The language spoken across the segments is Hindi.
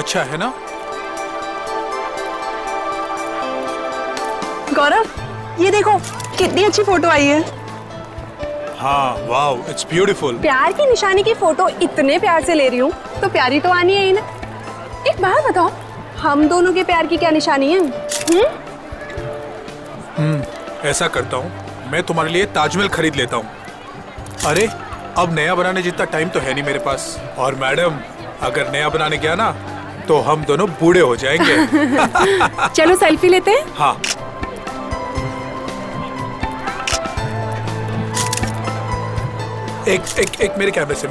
अच्छा है ना? गौरव, ये देखो कितनी अच्छी फोटो आई है। हाँ, वाओ, इट्स ब्यूटीफुल। प्यार की निशानी की फोटो इतने प्यार से ले रही हूँ तो प्यारी तो आनी है ही ना। एक बात बताओ, हम दोनों के प्यार की क्या निशानी है? ऐसा करता हूँ, मैं तुम्हारे लिए ताजमहल खरीद लेता हूँ। अरे, अब नया बनाने जितना टाइम तो है नहीं मेरे पास। और मैडम, अगर नया बनाने गया ना तो हम दोनों बूढ़े हो जाएंगे। चलो सेल्फी लेते हैं। हाँ। एक मेरे कैमरे से,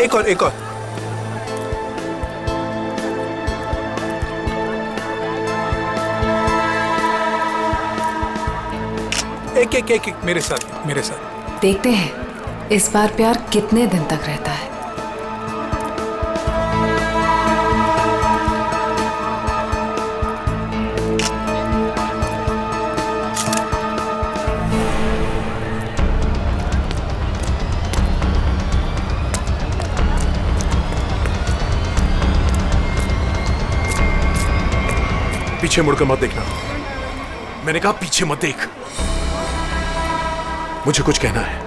एक और। एक मेरे साथ। देखते हैं इस बार प्यार कितने दिन तक रहता है। पीछे मुड़कर मत देखना। मैंने कहा पीछे मत देख। मुझे कुछ कहना है।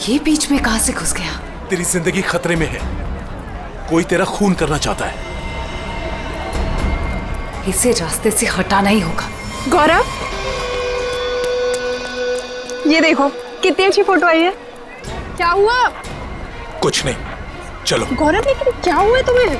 ये बीच में कहां से घुस गया? तेरी जिंदगी खतरे में है। कोई तेरा खून करना चाहता है। इसे रास्ते से हटाना ही होगा। गौरव, ये देखो कितनी अच्छी फोटो आई है। क्या हुआ? कुछ नहीं, चलो। गौरव, लेकिन क्या हुआ तुम्हें?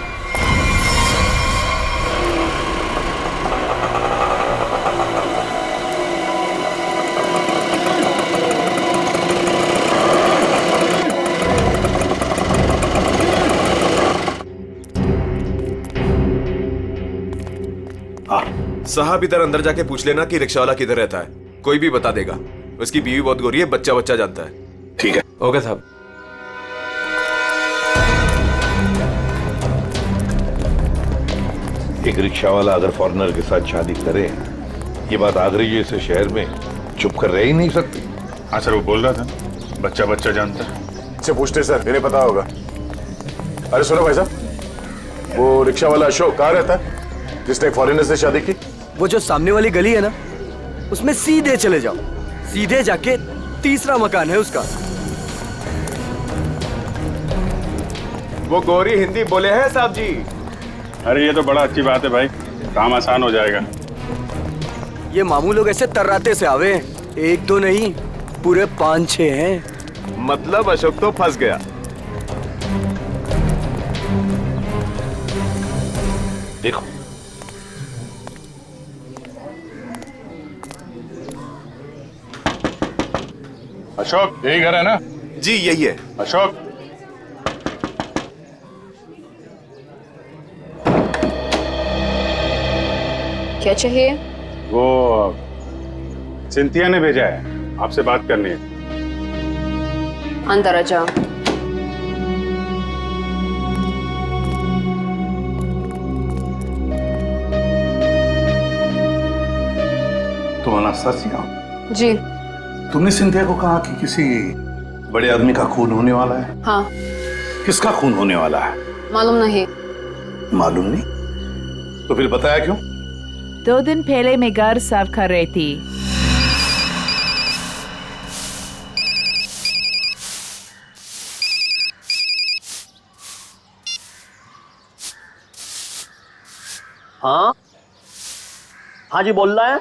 साहब, इधर अंदर जाके पूछ लेना कि रिक्शा वाला किधर रहता है। कोई भी बता देगा। उसकी बीवी बहुत गोरी है, बच्चा जानता है। ठीक है। ओके साहब। एक रिक्शा वाला अगर फॉरेनर के साथ शादी करे, ये बात आगरे जैसे शहर में चुप कर रह ही नहीं सकती। हाँ सर, वो बोल रहा था बच्चा जानता है। इससे पूछते सर, इन्हें पता होगा। अरे सुनो भाई साहब, वो रिक्शा वाला अशोक कहाँ रहता है जिसने एक फॉरेनर से शादी की? वो जो सामने वाली गली है ना, उसमें सीधे चले जाओ। सीधे जाके तीसरा मकान है उसका। वो गोरी हिंदी बोले हैं साहब जी। अरे ये तो बड़ा अच्छी बात है भाई, काम आसान हो जाएगा। ये मामू लोग ऐसे तर्राते से आवे, एक दो नहीं पूरे 5-6 हैं। मतलब अशोक तो फंस गया। देखो, अशोक, यही घर है ना? जी यही है। अशोक, क्या चाहिए? वो सिंथिया ने भेजा है, आपसे बात करनी है। अंदर आ जाओ। तुम अनास्तासिया? जी। तुमने सिंथिया को कहा कि किसी बड़े आदमी का खून होने वाला है? हाँ। किसका खून होने वाला है? मालूम नहीं। मालूम नहीं? तो फिर बताया क्यों? 2 दिन पहले मैं घर साफ कर रही थी। हाँ जी, बोल रहा है।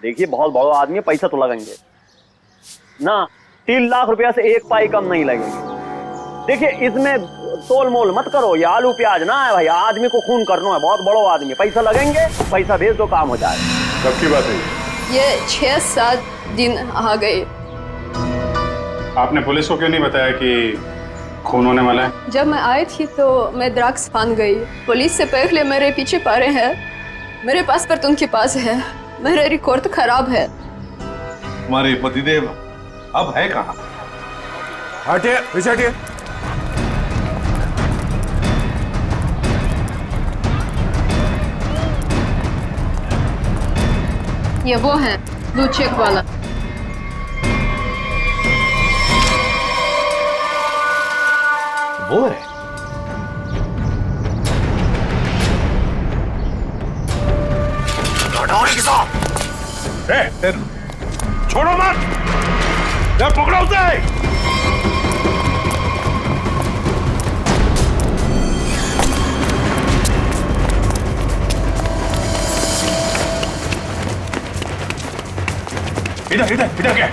देखिए, बहुत बड़ा आदमी है, पैसा तो लगेंगे ना। 3 लाख रुपया से 1 पाई कम नहीं लगेंगे। देखिए, इसमें तोल मोल मत करो। ये आलू प्याज ना है भाई, आदमी को खून करना है। बहुत बड़ा आदमी है, पैसा लगेंगे, पैसा भेज दो, काम हो जाएगा। कब की बात है ये 6-7 दिन आ गए। आपने पुलिस को क्यों नहीं बताया कि खून होने वाला है? जब मैं आई थी तो मैं ड्रग्स फान गई। पुलिस से पहले मेरे पीछे पड़े हैं। मेरे पासपोर्ट उनके पास है। मेरा रिकॉर्ड खराब है। तुम्हारे पतिदेव अब है कहाँ? हटिए, पीछे हटिए। ये वो है ब्लू चेक वाला। वो है। छोड़ो मत, पकड़ो उसे। इधर इधर इधर क्या?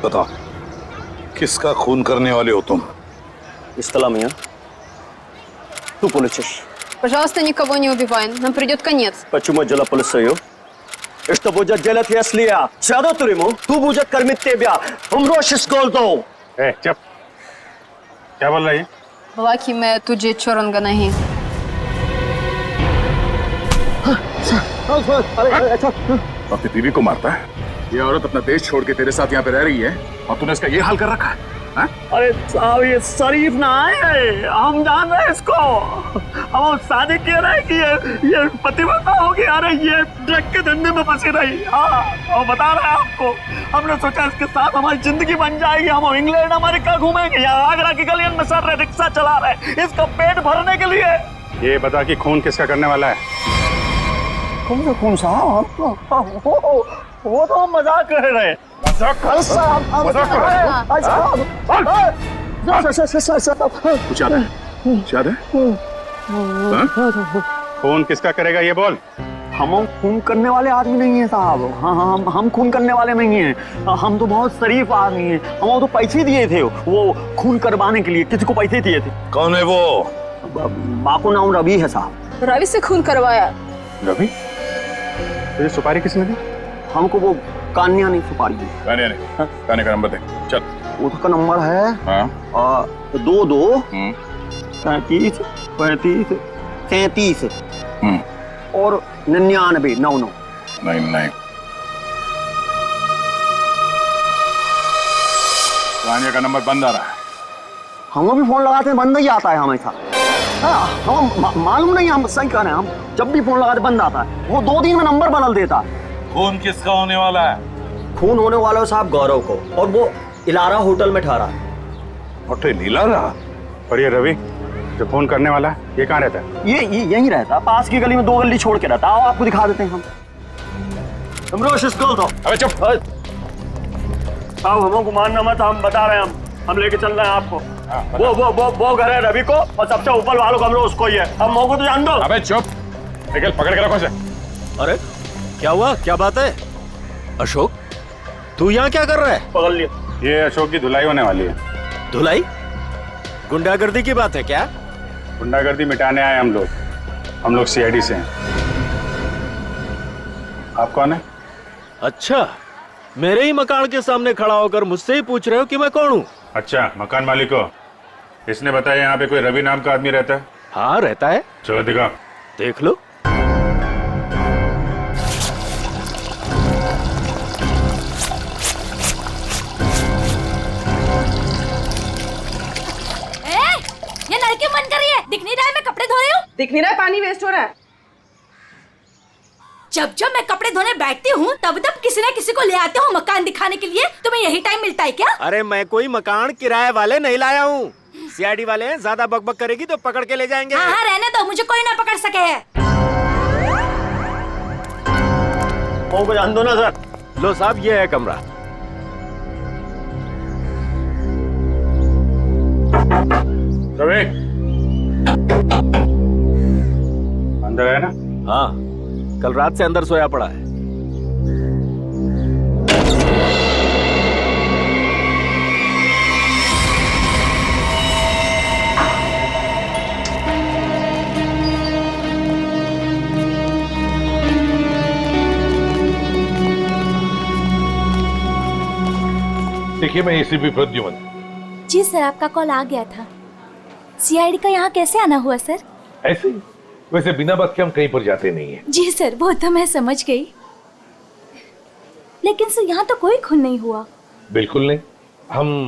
बताओ, किसका खून करने वाले हो तुम? Истала меня. Ты полечишь. Пожалуйста, никого не убивай, нам придет конец. Почему дело полицию? И что будет делать, если я сяду в тюрьму? Кто будет кормить тебя? Умрешь с голоду. चुप। क्या बोल रही है? बोला कि मैं तुझे छोड़ूंगा नहीं। अपनी बीवी को मारता है? ये औरत अपना देश छोड़ के तेरे साथ यहाँ पे रह रही है और तूने इसका ये हाल कर रखा है? अरे साहब, ये शरीफ ना है, हम जान रहे हैं इसको। हम शादी किए रहे कि ये पतिव्रता होगी। अरे ये ड्रग के धंधे में फंसी रही। हाँ, और बता रहे हैं आपको, हमने सोचा इसके साथ हमारी जिंदगी बन जाएगी। हम इंग्लैंड अमेरिका घूमेंगे, यहाँ आगरा की गलियन में सर रहे, रिक्शा चला रहे, इसका पेट भरने के लिए। ये बता कि खून किसका करने वाला है? कौन साहब? वो तो हम मजाक कर रहे हैं। कुछ याद है? याद है? खून किसका करेगा ये बोल। हम खून करने वाले आदमी नहीं है साहब। हाँ, हम खून करने वाले नहीं हैं। हम तो बहुत शरीफ आदमी हैं। हम तो पैसे दिए थे वो खून करवाने के लिए, किसी को पैसे दिए थे। कौन है वो? बाको नाम रवि है साहब। रवि से खून करवाया। रवि? तुझे सुपारी किसने दी? हमको वो कान्या नहीं सुपारी दी। कान्या ने? कान्या का नंबर दे। चल। उसका नंबर है 22 35 35 33 और 99 99 99। कान्या का नंबर बंद आ रहा है। हम भी फोन लगाते हैं, बंद ही आता है हमेशा। हम मालूम नहीं, हम सही कह रहे हैं। हम जब भी फोन लगाते बंद आता है। वो 2 दिन में नंबर बदल देता है। खून किसका होने वाला है? खून होने वाला है साहब गौरव को, और वो इलारा होटल में ठहरा है। होटल इलारा? और ये रवि जो खून करने वाला है, ये कहाँ रहता है? ये यहीं रहता, पास की गली में 2 गली छोड़ के रहता। आओ आपको दिखा देते हैं हम। अबे चुप। साहब हमको मानना मत, हम बता रहे हैं। हम लेके चल रहे हैं आपको। वो घर है रवि को, और सबसे ऊपर वालों कमरा उसको ही है। अब मौको तो जान दो। अबे चुप, निकल, पकड़ के रखो इसे। अरे क्या हुआ, क्या बात है? अशोक, तू यहाँ क्या कर रहा है? पकड़ लिया। ये अशोक की धुलाई होने वाली है। धुलाई? गुंडागर्दी की बात है क्या? गुंडागर्दी मिटाने आए हम लोग। CID से हैं। आप कौन है? अच्छा, मेरे ही मकान के सामने खड़ा होकर मुझसे ही पूछ रहे हो कि मैं कौन हूँ? अच्छा, मकान मालिक हो। इसने बताया यहाँ पे कोई रवि नाम का आदमी रहता है? हाँ, रहता है। चलो दिखाओ। देख लो। ये नल क्यों बंद कर रही है? दिख नहीं रहा है मैं कपड़े धो रही हूँ? दिख नहीं रहा है, पानी वेस्ट हो रहा है। जब जब मैं कपड़े धोने बैठती हूँ तब तब किसी न किसी को ले आते हो मकान दिखाने के लिए। तुम्हें यही टाइम मिलता है क्या? अरे मैं कोई मकान किराए वाले नहीं लाया हूँ। सीआईडी वाले हैं, ज्यादा बकबक करेगी तो पकड़ के ले जाएंगे। हाँ हाँ रहने दो, मुझे कोई ना पकड़ सके है। को जान दो ना सर। लो साहब, ये है कमरा। रवि, अंदर है ना? हाँ, कल रात से अंदर सोया पड़ा है। देखिए, मैं एसीपी प्रद्युमन। जी सर, आपका कॉल आ गया था। सीआईडी का यहाँ कैसे आना हुआ सर? ऐसे ही, वैसे बिना बात के हम कहीं पर जाते नहीं है। जी सर, वो तो मैं समझ गई, लेकिन सर यहाँ तो कोई खून नहीं हुआ। बिल्कुल नहीं। हम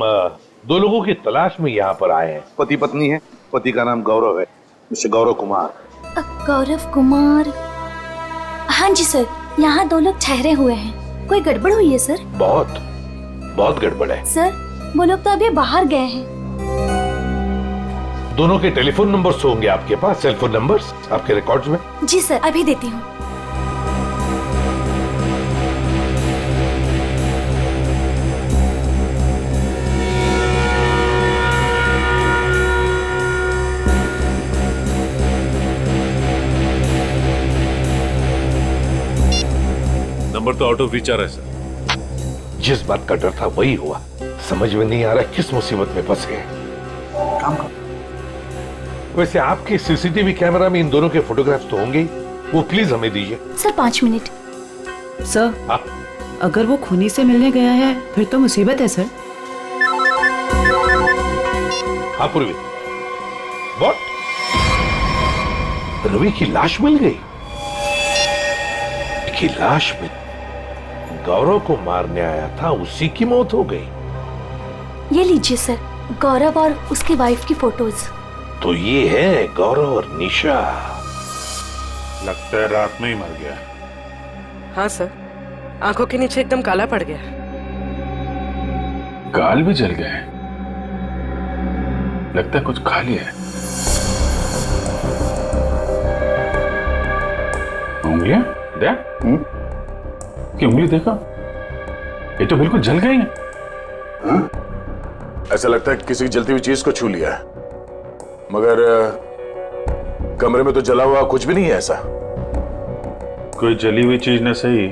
दो लोगों की तलाश में यहाँ पर आए हैं। पति पत्नी है। पति का नाम गौरव है, मिस्टर गौरव कुमार। गौरव कुमार? हाँ जी सर, यहाँ 2 लोग ठहरे हुए हैं। कोई गड़बड़ हुई है सर? बहुत गड़बड़ है सर। वो लोग तो अभी बाहर गए हैं। दोनों के टेलीफोन नंबर्स होंगे आपके पास, सेलफोन नंबर्स आपके रिकॉर्ड्स में? जी सर, अभी देती हूँ। नंबर तो आउट ऑफ रीच आ रहा है सर। जिस बात का डर था वही हुआ। समझ में नहीं आ रहा किस मुसीबत में फंस गए। वैसे आपके सीसीटीवी कैमरा में इन दोनों के फोटोग्राफ्स तो होंगे ही, वो प्लीज हमें दीजिए। Sir 5 minute. सर, हाँ? अगर वो खूनी से मिलने गया है फिर तो मुसीबत है सर। हाँ पूर्वी, व्हाट? रवि की लाश मिल गई? की लाश में गौरव को मारने आया था, उसी की मौत हो गई। ये लीजिए सर, गौरव और उसकी वाइफ की फोटोज। तो ये है गौरव और निशा। लगता है रात में ही मर गया। हाँ सर, आंखों के नीचे एकदम काला पड़ गया। गाल भी जल गए। लगता है कुछ खा लिया है। उंगलियां देख। कि उंगली देखो, ये तो बिल्कुल जल गई है। ऐसा लगता है किसी जलती हुई चीज को छू लिया है, मगर कमरे में तो जला हुआ कुछ भी नहीं है। ऐसा कोई जली हुई चीज न सही,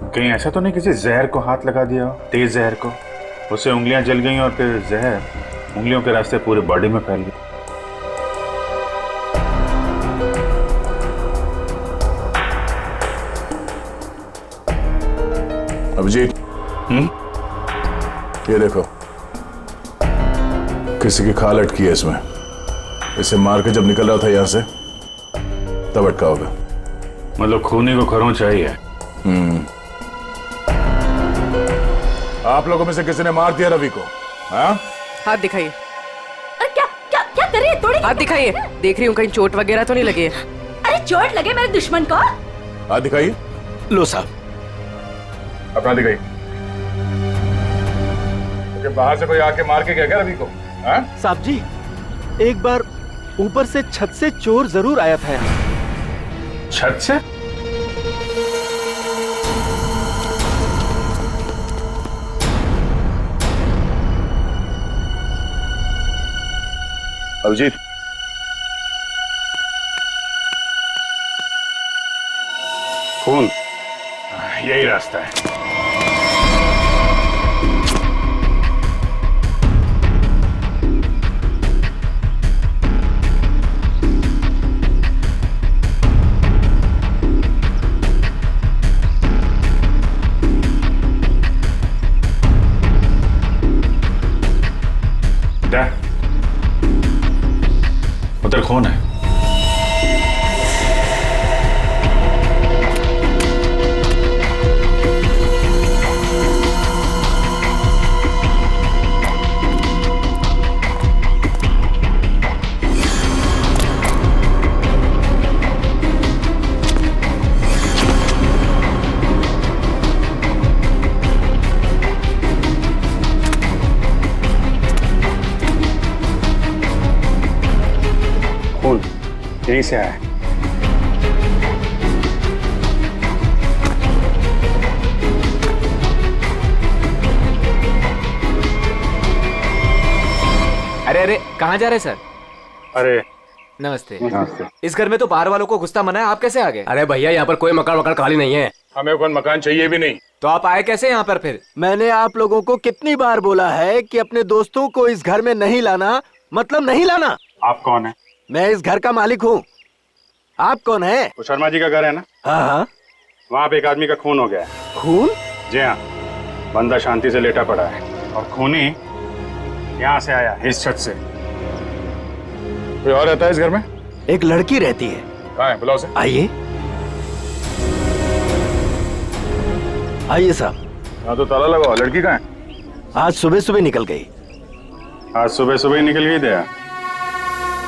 कहीं ऐसा तो नहीं किसी जहर को हाथ लगा दिया हो, तेज जहर को, उससे उंगलियां जल गई और फिर जहर उंगलियों के रास्ते पूरे बॉडी में फैल गया। अभिजीत, ये देखो, किसी की खाल अटकी है इसमें। इसे मार के जब निकल रहा था यहां से तब अटका होगा। मतलब खूनी को खरों चाहिए। आप लोगों में से किसी ने मार दिया रवि को? हाँ? हाथ दिखाइए। अरे क्या क्या क्या कर रही है? थोड़ी हाथ दिखाइए। देख रही हूँ कहीं चोट वगैरह तो नहीं लगी है। अरे चोट लगे मेरे दुश्मन को? हाथ दिखाइए। लो साहब। अपना दिखाइए। तो बाहर से कोई आके मार के गया क्या रवि को? हाँ? साहब जी, एक बार ऊपर से छत से चोर जरूर आया था यहाँ। छत से? अभिजीत, खून, यही रास्ता है। कौन है? यहीं से आया है। अरे अरे कहाँ जा रहे सर? अरे नमस्ते। नमस्ते। इस घर में तो बाहर वालों को घुसता मना है, आप कैसे आ गए? अरे भैया यहाँ पर कोई मकान खाली नहीं है। हमें कोई मकान चाहिए भी नहीं। तो आप आए कैसे यहाँ पर फिर? मैंने आप लोगों को कितनी बार बोला है कि अपने दोस्तों को इस घर में नहीं लाना, मतलब नहीं लाना। आप कौन है? मैं इस घर का मालिक हूँ। आप कौन है? वो शर्मा जी का घर है ना? हाँ हाँ। वहाँ पे एक आदमी का खून हो गया है। खून? जी हाँ, बंदा शांति से लेटा पड़ा है और खूनी यहाँ से आया, इस छत से। कोई और रहता है इस घर में? एक लड़की रहती है। कहाँ है? बुलाओ उसे। आइए आइए साहब। हाँ तो ताला लगाओ। लड़की कहाँ है? आज सुबह सुबह निकल गई। आज सुबह सुबह ही निकल गई दया।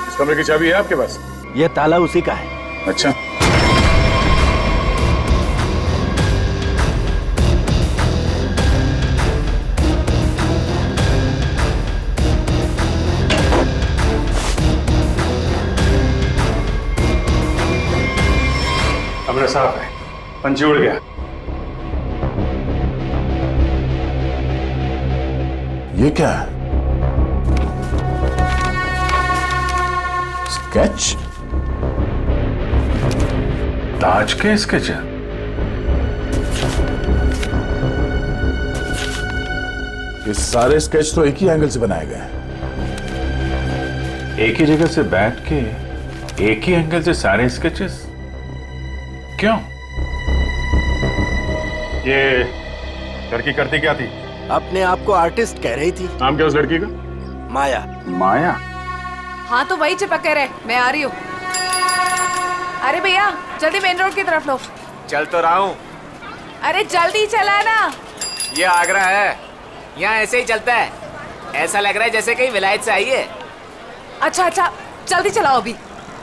इस कमरे की चाबी है आपके पास? ये ताला उसी का है। अच्छा। कमरा साफ है, पंछी उड़ गया। ये क्या है? स्केच? ताज के स्केच है? ये सारे स्केच तो एक ही एंगल से बनाए गए हैं। एक ही जगह से बैठ के एक ही एंगल से सारे स्केचेस? क्यों? ये लड़की करती क्या थी? अपने आप को आर्टिस्ट कह रही थी। नाम क्या उस लड़की का? माया। माया? हाँ तो वही चिपक रहे, मैं आ रही हूँ। अरे भैया जल्दी मेन रोड की तरफ लो। चल तो रहा हूँ। अरे जल्दी चला ना। ये आगरा है, यहाँ ऐसे ही चलता है। ऐसा लग रहा है जैसे कहीं विलायत से आई है। अच्छा अच्छा जल्दी चलाओ अभी।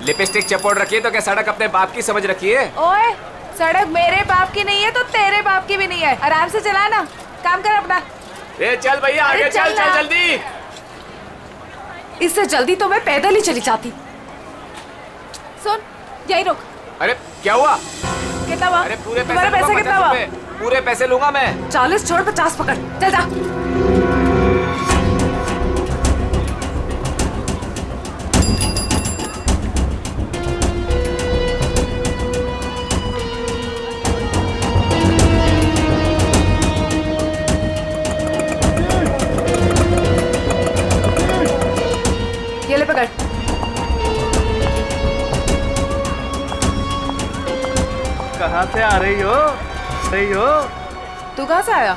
लिपस्टिक चपोड़ रखी है तो क्या सड़क अपने बाप की समझ रखी है? ओए सड़क मेरे बाप की नहीं है तो तेरे बाप की भी नहीं है। आराम से चला ना, काम कर अपना। ए चल भैया आगे चल चल जल्दी। इससे जल्दी तो मैं पैदल ही चली जाती। सुन यही रुक। अरे क्या हुआ? कितना हुआ? अरे पूरे तुम्हारे पैसे कितना हुआ? पूरे पैसे लूंगा मैं। 40 छोड़ 50 पकड़, चल जा। ये ले पकड़। कहाँ से आ रही हो? तू कहाँ से आया?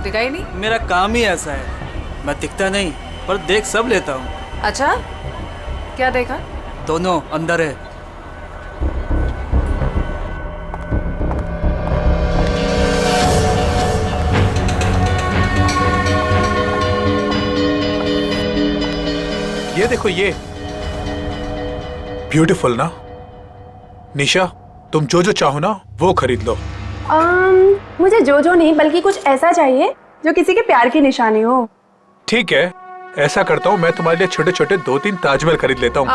दिखा ही नहीं। मेरा काम ही ऐसा है, मैं दिखता नहीं पर देख सब लेता हूँ। अच्छा क्या देखा? दोनों अंदर है। ये देखो ये ब्यूटीफुल ना। निशा तुम जो जो चाहो ना वो खरीद लो। मुझे जो जो नहीं बल्कि कुछ ऐसा चाहिए जो किसी के प्यार की निशानी हो। ठीक है ऐसा करता हूँ, मैं तुम्हारे लिए छोटे छोटे 2-3 ताजमहल खरीद लेता हूँ।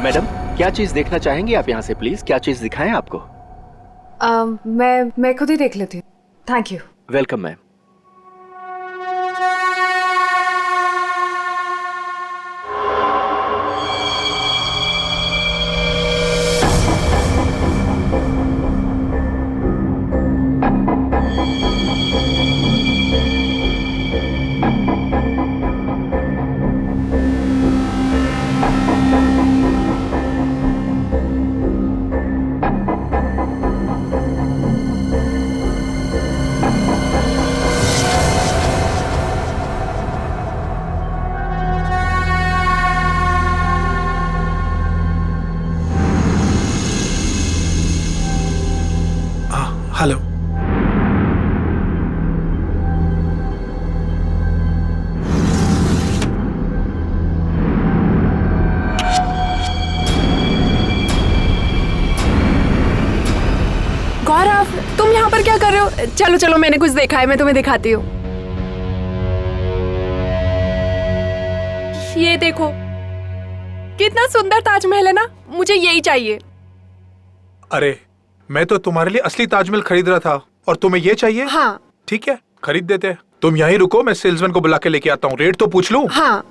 मैडम क्या चीज देखना चाहेंगी आप यहाँ से? प्लीज क्या चीज दिखाएं आपको? मैं खुद ही देख लेती हूँ। Thank you. Welcome ma'am. पर क्या कर रहे हो? चलो चलो, मैंने कुछ देखा है, मैं तुम्हें दिखाती हूँ। ये देखो, कितना सुंदर ताजमहल है ना, मुझे यही चाहिए। अरे मैं तो तुम्हारे लिए असली ताजमहल खरीद रहा था और तुम्हें ये चाहिए? हाँ। ठीक है, खरीद देते हैं। तुम यहीं रुको, मैं सेल्समैन को बुला के लेके आता हूँ। रेट तो पूछ लूं? हाँ।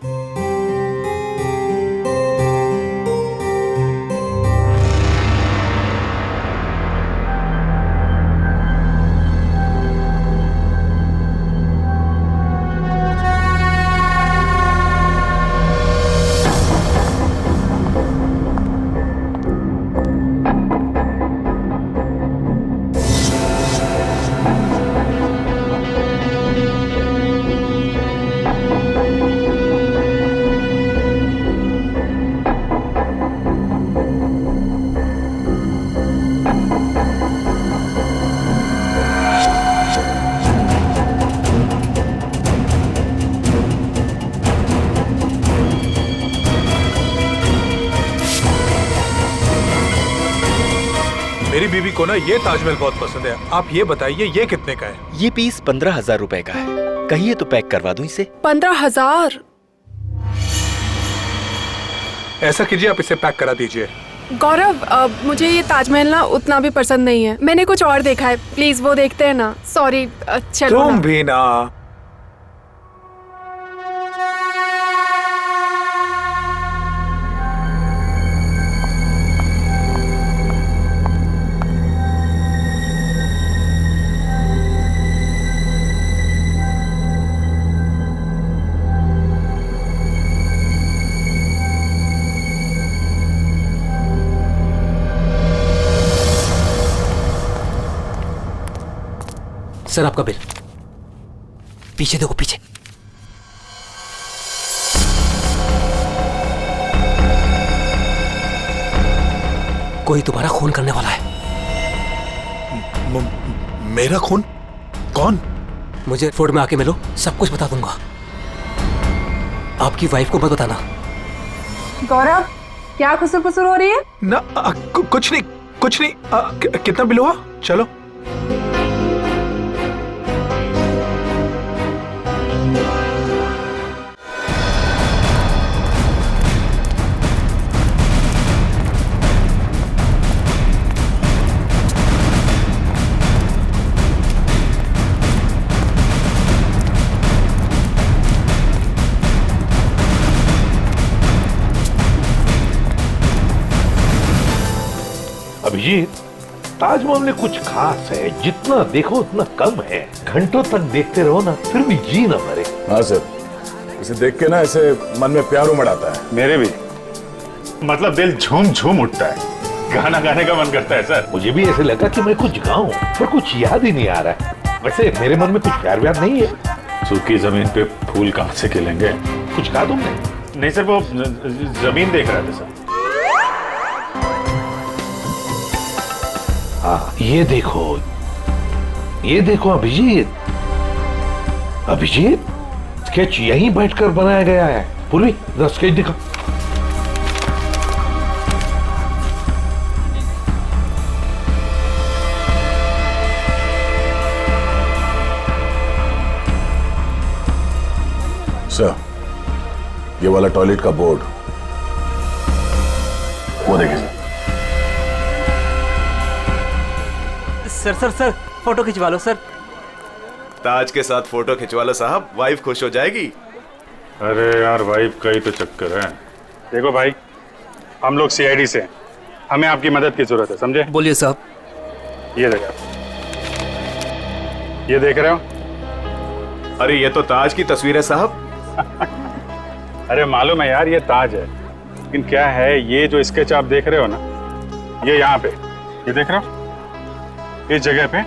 मेरी बीवी को ना ये ताजमहल बहुत पसंद है। आप ये बताइए ये कितने का है? ये पीस 15,000 रुपए का है। कहिए तो पैक करवा दूं इसे। 15,000? ऐसा कीजिए, आप इसे पैक करा दीजिए। गौरव, मुझे ये ताजमहल ना उतना भी पसंद नहीं है, मैंने कुछ और देखा है। प्लीज वो देखते हैं ना। सॉरी, चलो। तुम भी ना। सर आपका बिल। पीछे देखो, पीछे। कोई तुम्हारा खून करने वाला है। मेरा खून? कौन? मुझे फोर्ट में आके मिलो, सब कुछ बता दूंगा। आपकी वाइफ को मत बताना। गौरव, क्या खुसुर-फुसुर हो रही है? ना कुछ नहीं, कुछ नहीं। कितना बिल हुआ? चलो। अभिजीत, ताजमहल में कुछ खास है, जितना देखो उतना कम है। घंटों तक देखते रहो ना, फिर भी जी ना भरे। हाँ सर, इसे देख के ना ऐसे मन में प्यार उमड़ आता है। मेरे भी, मतलब दिल झूम झूम उठता है। गाना गाने का मन करता है सर। मुझे भी ऐसे लगा कि मैं कुछ गाऊं, पर कुछ याद ही नहीं आ रहा है। वैसे मेरे मन में कुछ प्यार व्यार नहीं है। सूखी जमीन पे फूल कहाँ से खिलेंगे? कुछ कहा तुमने? नहीं सर, वो जमीन देख रहा था सर। हाँ, ये देखो अभिजीत। अभिजीत, स्केच यहीं बैठकर बनाया गया है। पूर्वी, जरा स्केच दिखा। सर, ये वाला टॉयलेट का बोर्ड, वो देखिए सर। सर फोटो खिंचवा लो सर। ताज के साथ फोटो खिंचवा लो साहब, वाइफ खुश हो जाएगी। अरे यार, वाइफ का ही तो चक्कर है। देखो भाई, हम लोग सीआईडी से हैं, हमें आपकी मदद की जरूरत है, समझे? बोलिए साहब। ये देखो, ये देख रहे हो? अरे ये तो ताज की तस्वीर है साहब। अरे मालूम है यार, ये ताज है, लेकिन क्या है, ये जो स्केच आप देख रहे हो ना, ये यहाँ पे, ये देख रहे हो, इस जगह पे,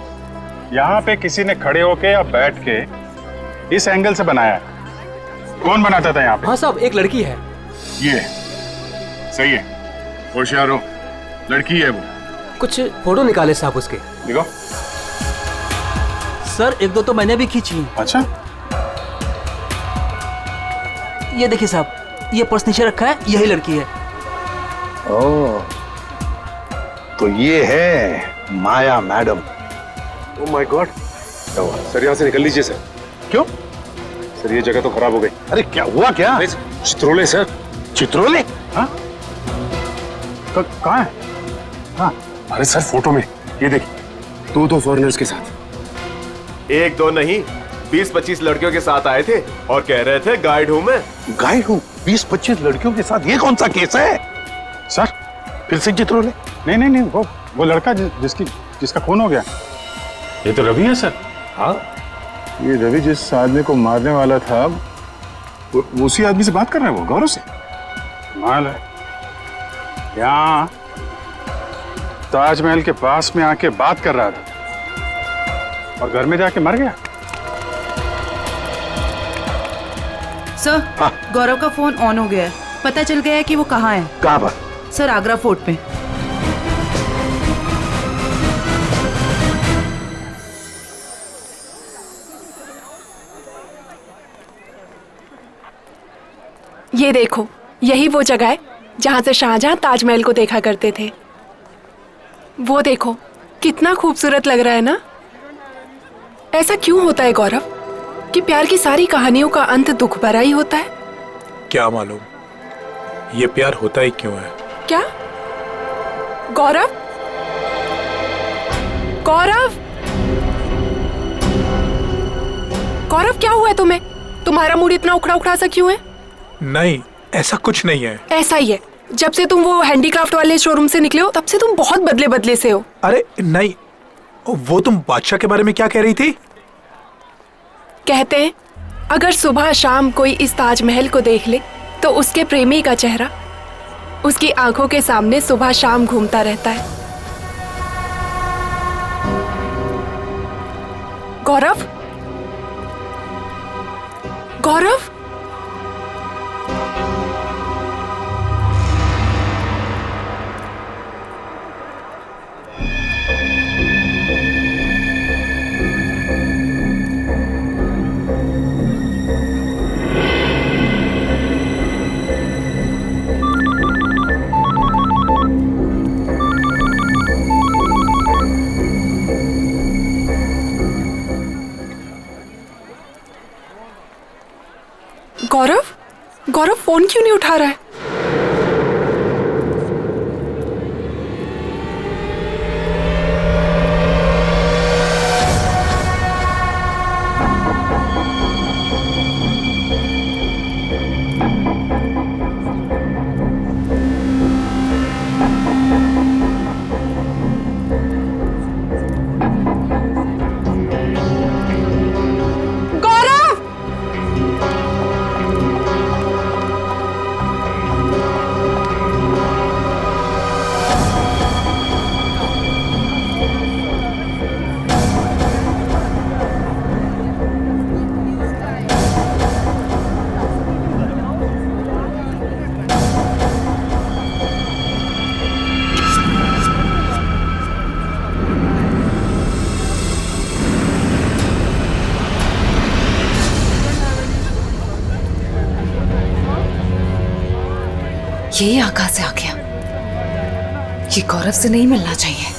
यहाँ पे किसी ने खड़े होके या बैठ के इस एंगल से बनाया है। कौन बनाता था यहाँ पे? हाँ साहब, एक लड़की है। ये सही है, होशियार हो, लड़की है वो। कुछ फोटो निकाले साहब उसके। देखो सर, एक दो तो मैंने भी खींची। अच्छा, ये देखिए साहब, ये पर्स नीचे रखा है, यही लड़की है। ओह, तो ये है माया मैडम। ओह माय गॉड, क्या हुआ सर? यहाँ से निकल लीजिए सर। क्यों सर? ये जगह तो खराब हो गई। अरे क्या हुआ? क्या चित्रोले सर? चित्रोले? हाँ कहाँ है? हाँ अरे सर फोटो में ये देखिए, दो फॉरेनर्स के साथ। एक दो नहीं, 20-25 लड़कियों के साथ आए थे और कह रहे थे गाइड हूं मैं। गाइड हूँ? 20-25 लड़कियों के साथ? ये कौन सा केस है सर? फिर से चित्रोले? नहीं, वो लड़का जिसका खून हो गया। ये तो रवि है सर। हाँ ये रवि जिस आदमी को मारने वाला था, वो उसी आदमी से बात कर रहे हैं, वो गौरव से। माल है यहाँ ताजमहल के पास में आके बात कर रहा था और घर में जाके मर गया। सर गौरव का फोन ऑन हो गया है, पता चल गया है कि वो कहाँ है। कहाँ पर? सर आगरा फोर्ट पे। ये देखो, यही वो जगह है जहां से शाहजहां ताजमहल को देखा करते थे। वो देखो कितना खूबसूरत लग रहा है ना। ऐसा क्यों होता है गौरव कि प्यार की सारी कहानियों का अंत दुख भरा ही होता है? क्या मालूम ये प्यार होता ही क्यों है। क्या गौरव? गौरव क्या हुआ है तुम्हें? तुम्हारा मूड इतना उखड़ा उखड़ा सा क्यों है? नहीं ऐसा कुछ नहीं है। ऐसा ही है, जब से तुम वो हैंडीक्राफ्ट वाले शोरूम से निकले हो तब से तुम बहुत बदले बदले से हो। अरे नहीं, वो तुम बादशाह के बारे में क्या कह रही थी? कहते हैं अगर सुबह शाम कोई इस ताजमहल को देख ले तो उसके प्रेमी का चेहरा उसकी आंखों के सामने सुबह शाम घूमता रहता है। गौरव, गौरव, गौरव, गौरव फोन क्यों नहीं उठा रहा है? ये यहाँ कहाँ से आ गया? ये गौरव से नहीं मिलना चाहिए।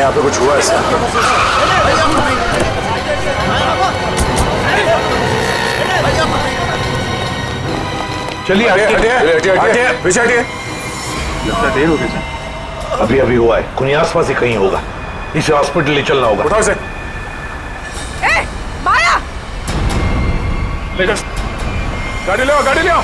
यहाँ पे कुछ हुआ है सर। चलिए हटिए, पीछे हटिए। लगता देर हो गई सर। अभी अभी हुआ है, कोई आसपास ही कहीं होगा, इसे हॉस्पिटल ले चलना होगा। उठाओ इसे। माया! ले जा, गाड़ी ले आओ, गाड़ी ले आओ।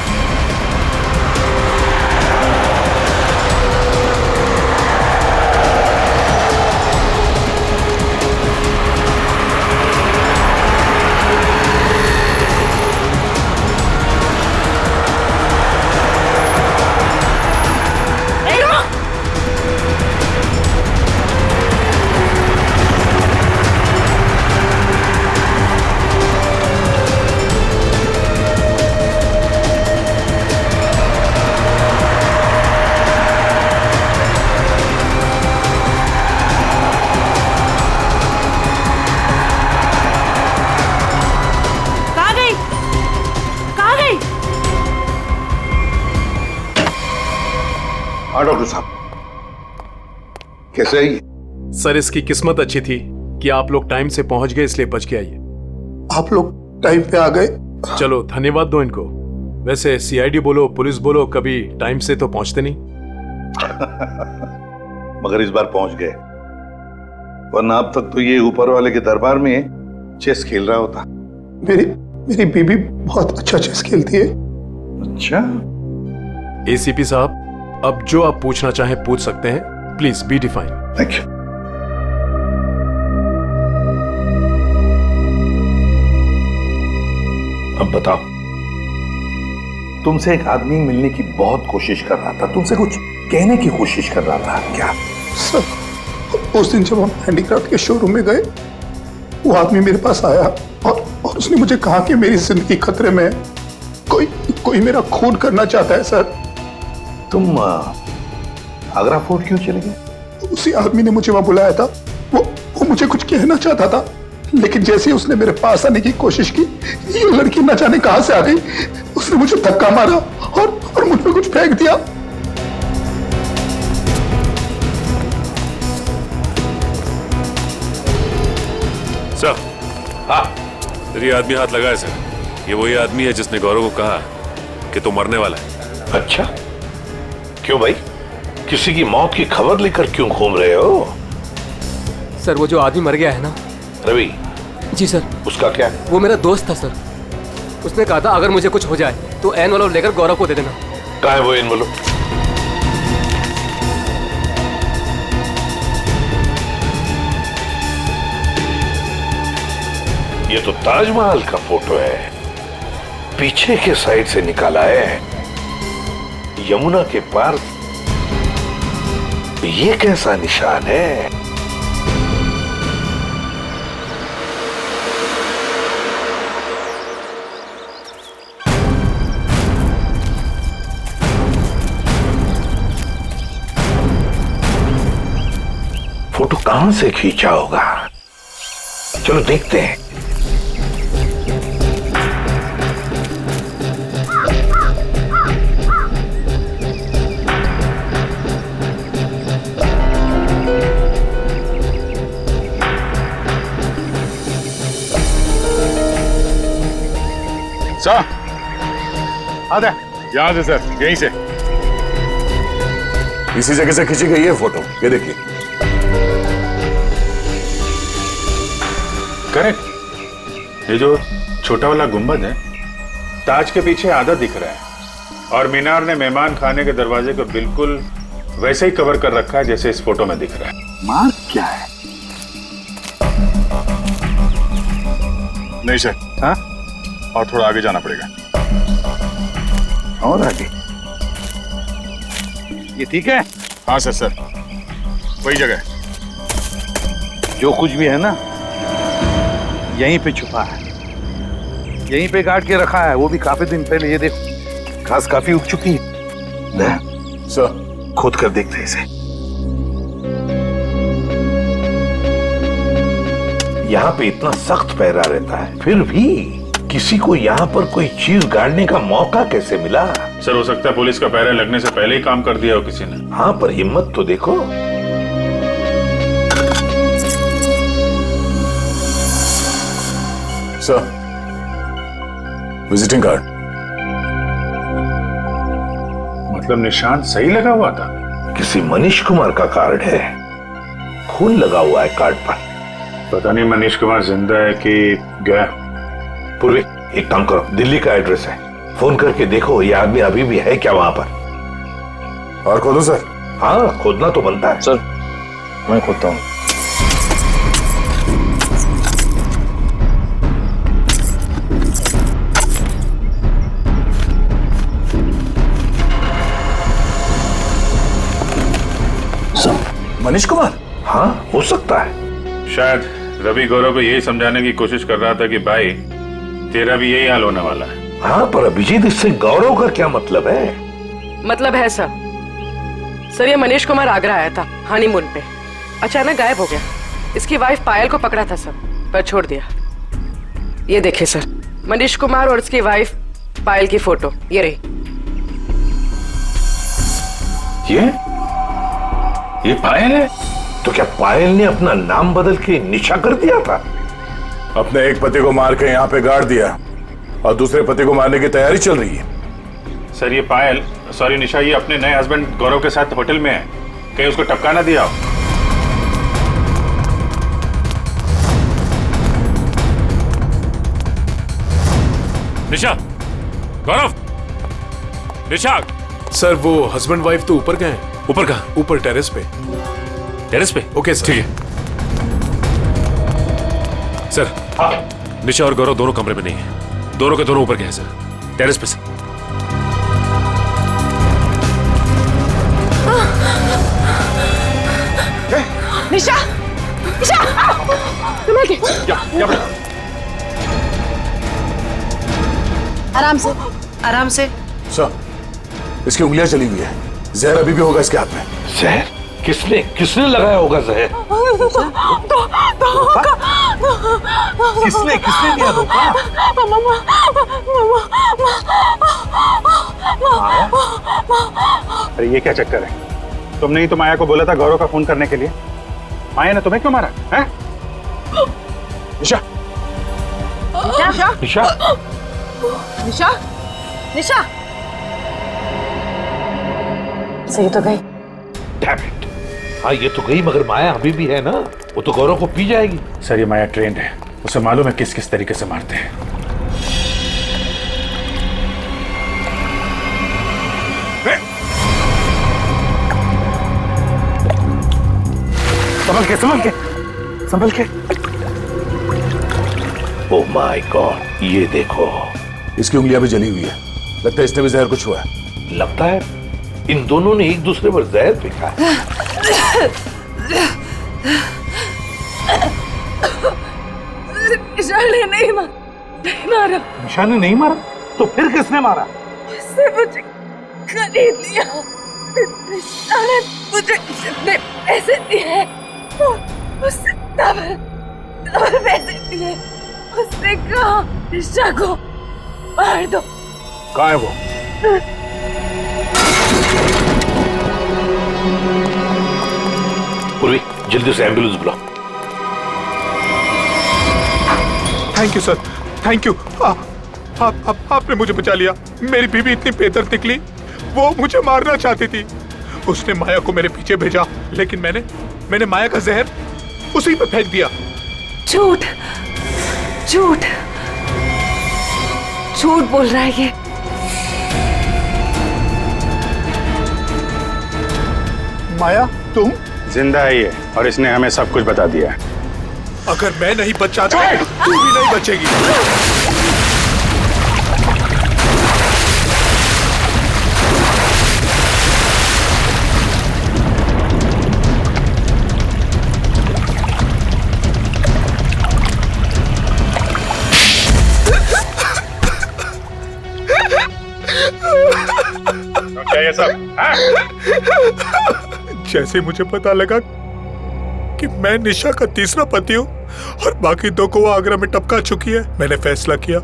हाँ डॉक्टर साहब, कैसे है? सर इसकी किस्मत अच्छी थी कि आप लोग टाइम से पहुंच गए, इसलिए बच के आइए। आप लोग टाइम पे आ गए। चलो धन्यवाद दो इनको। वैसे सीआईडी बोलो पुलिस बोलो, कभी टाइम से तो पहुंचते नहीं। मगर इस बार पहुंच गए, वरना अब तक तो ये ऊपर वाले के दरबार में चेस खेल रहा होता। मेरी बीबी बहुत अच्छा चेस खेलती है। अच्छा। एसीपी साहब, अब जो आप पूछना चाहें पूछ सकते हैं, please be define. Thank you. अब बताओ, तुमसे एक आदमी मिलने की बहुत कोशिश कर रहा था, तुमसे कुछ कहने की कोशिश कर रहा था, क्या? सर, उस दिन जब हम हैंडीक्राफ्ट के शोरूम में गए, वो आदमी मेरे पास आया और उसने मुझे कहा कि मेरी जिंदगी खतरे में है, कोई मेरा खून करना चाहता है। सर, तुम आगरा फोर्ट क्यों चले गए? उसी आदमी ने मुझे वहां बुलाया था। वो मुझे कुछ कहना चाहता था, लेकिन जैसे ही उसने मेरे पास आने की कोशिश की, ये लड़की न जाने कहां से आ गई। उसने मुझे धक्का मारा और मुझ पे कुछ फेंक दिया। सर, हाँ, ये आदमी हाथ लगाए सर। ये वही आदमी है जिसने गौरव को कहा कि तू मरने वाला है। अच्छा, क्यों भाई? किसी की मौत की खबर लेकर क्यों घूम रहे हो? सर, वो जो आदमी मर गया है ना, रवि। जी सर। उसका क्या? वो मेरा दोस्त था सर। उसने कहा था अगर मुझे कुछ हो जाए तो एनवलप लेकर गौरव को दे देना। कहाँ है वो एनवलप? ये तो ताजमहल का फोटो है, पीछे के साइड से निकाला है, यमुना के पार। ये कैसा निशान है? फोटो कहां से खींचा होगा? चलो देखते हैं। सर, आधा यहां से सर, यहीं से। इसी जगह से खींची गई है फोटो, ये देखिए। करेक्ट। ये जो छोटा वाला गुंबद है, ताज के पीछे आधा दिख रहा है, और मीनार ने मेहमान खाने के दरवाजे को बिल्कुल वैसे ही कवर कर रखा है जैसे इस फोटो में दिख रहा है। मार्क क्या है? नहीं सर, हाँ, और थोड़ा आगे जाना पड़ेगा। और आगे? ये ठीक है? हाँ सर, वही जगह। जो कुछ भी है ना, यहीं पे छुपा है, यहीं पे काट के रखा है, वो भी काफी दिन पहले। ये देखो, घास काफी उग चुकी है। सर, खोद कर देखते हैं इसे। यहाँ पे इतना सख्त पहरा रहता है, फिर भी किसी को यहाँ पर कोई चीज गाड़ने का मौका कैसे मिला? सर, हो सकता है पुलिस का पहरा लगने से पहले ही काम कर दिया हो किसी ने। हाँ, पर हिम्मत तो देखो। Sir, visiting card. मतलब निशान सही लगा हुआ था? किसी मनीष कुमार का कार्ड है, खून लगा हुआ है कार्ड पर। पता नहीं मनीष कुमार जिंदा है कि गया। पूर्वी, एक काम करो, दिल्ली का एड्रेस है, फोन करके देखो ये आदमी अभी भी है क्या वहां पर। और खोदो सर? हाँ, खोदना तो बनता है। सर, मैं खोदता हूँ। मनीष कुमार? हाँ, हो सकता है। शायद रवि गौरव को यही समझाने की कोशिश कर रहा था कि भाई तेरा भी यही हाल होने वाला है। हाँ, पर अभिजीत, इससे गौरव का क्या मतलब है? मतलब है सर। सर, ये मनीष कुमार आगरा आया था हनीमून पे, अचानक गायब हो गया। इसकी वाइफ पायल को पकड़ा था सर, पर छोड़ दिया। ये देखिए सर, मनीष कुमार और उसकी वाइफ पायल की फोटो ये रही। ये पायल है? तो क्या पायल ने अपना नाम बदल के निशा कर दिया था? अपने एक पति को मार के यहाँ पे गाड़ दिया और दूसरे पति को मारने की तैयारी चल रही है। सर, ये पायल, सॉरी निशा, ये अपने नए हस्बैंड गौरव के साथ होटल में है, कहीं उसको टपका ना दिया हो। निशा, गौरव, निशा। सर, वो हस्बैंड वाइफ तो ऊपर गए हैं। ऊपर कहाँ? ऊपर टेरेस पे। टेरेस पे? Okay sir. ठीक है सर। निशा और गौरव दोनों कमरे में नहीं है, दोनों के दोनों ऊपर गए हैं सर, टेरेस पे सर। निशा, निशा, संभल के। आराम से, आराम से। सर, इसकी उंगलियां चली हुई है, जहर अभी भी होगा इसके हाथ में। जहर? किसने लगाया होगा जहर? किसने दिया धोखा? अरे ये क्या चक्कर है? तुमने ही तो माया को बोला था गौरव का फोन करने के लिए। माया ने तुम्हें क्यों मारा है? निशा, निशा, निशा, निशा, निशा। सही तो गई। Damn it! हाँ, ये तो गई, मगर माया अभी भी है ना, वो तो गौरव को पी जाएगी। सर, ये माया ट्रेंड है, उसे मालूम है किस किस तरीके से मारते हैं। संभल के, संभल के, संभल के। ओह माय गॉड, ये देखो, इसकी उंगलियां भी जली हुई है, लगता है इसने भी जहर कुछ हुआ है। लगता है इन दोनों ने एक दूसरे पर जहर फेंका है। निशा ने नहीं मारा। निशा ने नहीं मारा? तो फिर किसने मारा? उसने मुझे खरीद लिया। निशा ने मुझे जितने पैसे दिए उससे डबल पैसे दिए। उसने कहा निशा को मार दो। कहाँ है वो? पूर्वी, जल्दी से एम्बुलेंस बुलाओ। Thank you sir, thank you. आपने मुझे बचा लिया। मेरी बीवी इतनी बेदर्द निकली, वो मुझे मारना चाहती थी। उसने माया को मेरे पीछे भेजा, लेकिन मैंने माया का जहर उसी पे फेंक दिया। झूठ, झूठ, झूठ बोल रहा है ये। माया, तुम? जिंदा है ये, और इसने हमें सब कुछ बता दिया है। अगर मैं नहीं बच जाता, तू भी नहीं बचेगी। क्या ये सब? जैसे मुझे पता लगा कि मैं निशा का तीसरा पति हूँ और बाकी दो को वो आगरा में टपका चुकी है, मैंने फैसला किया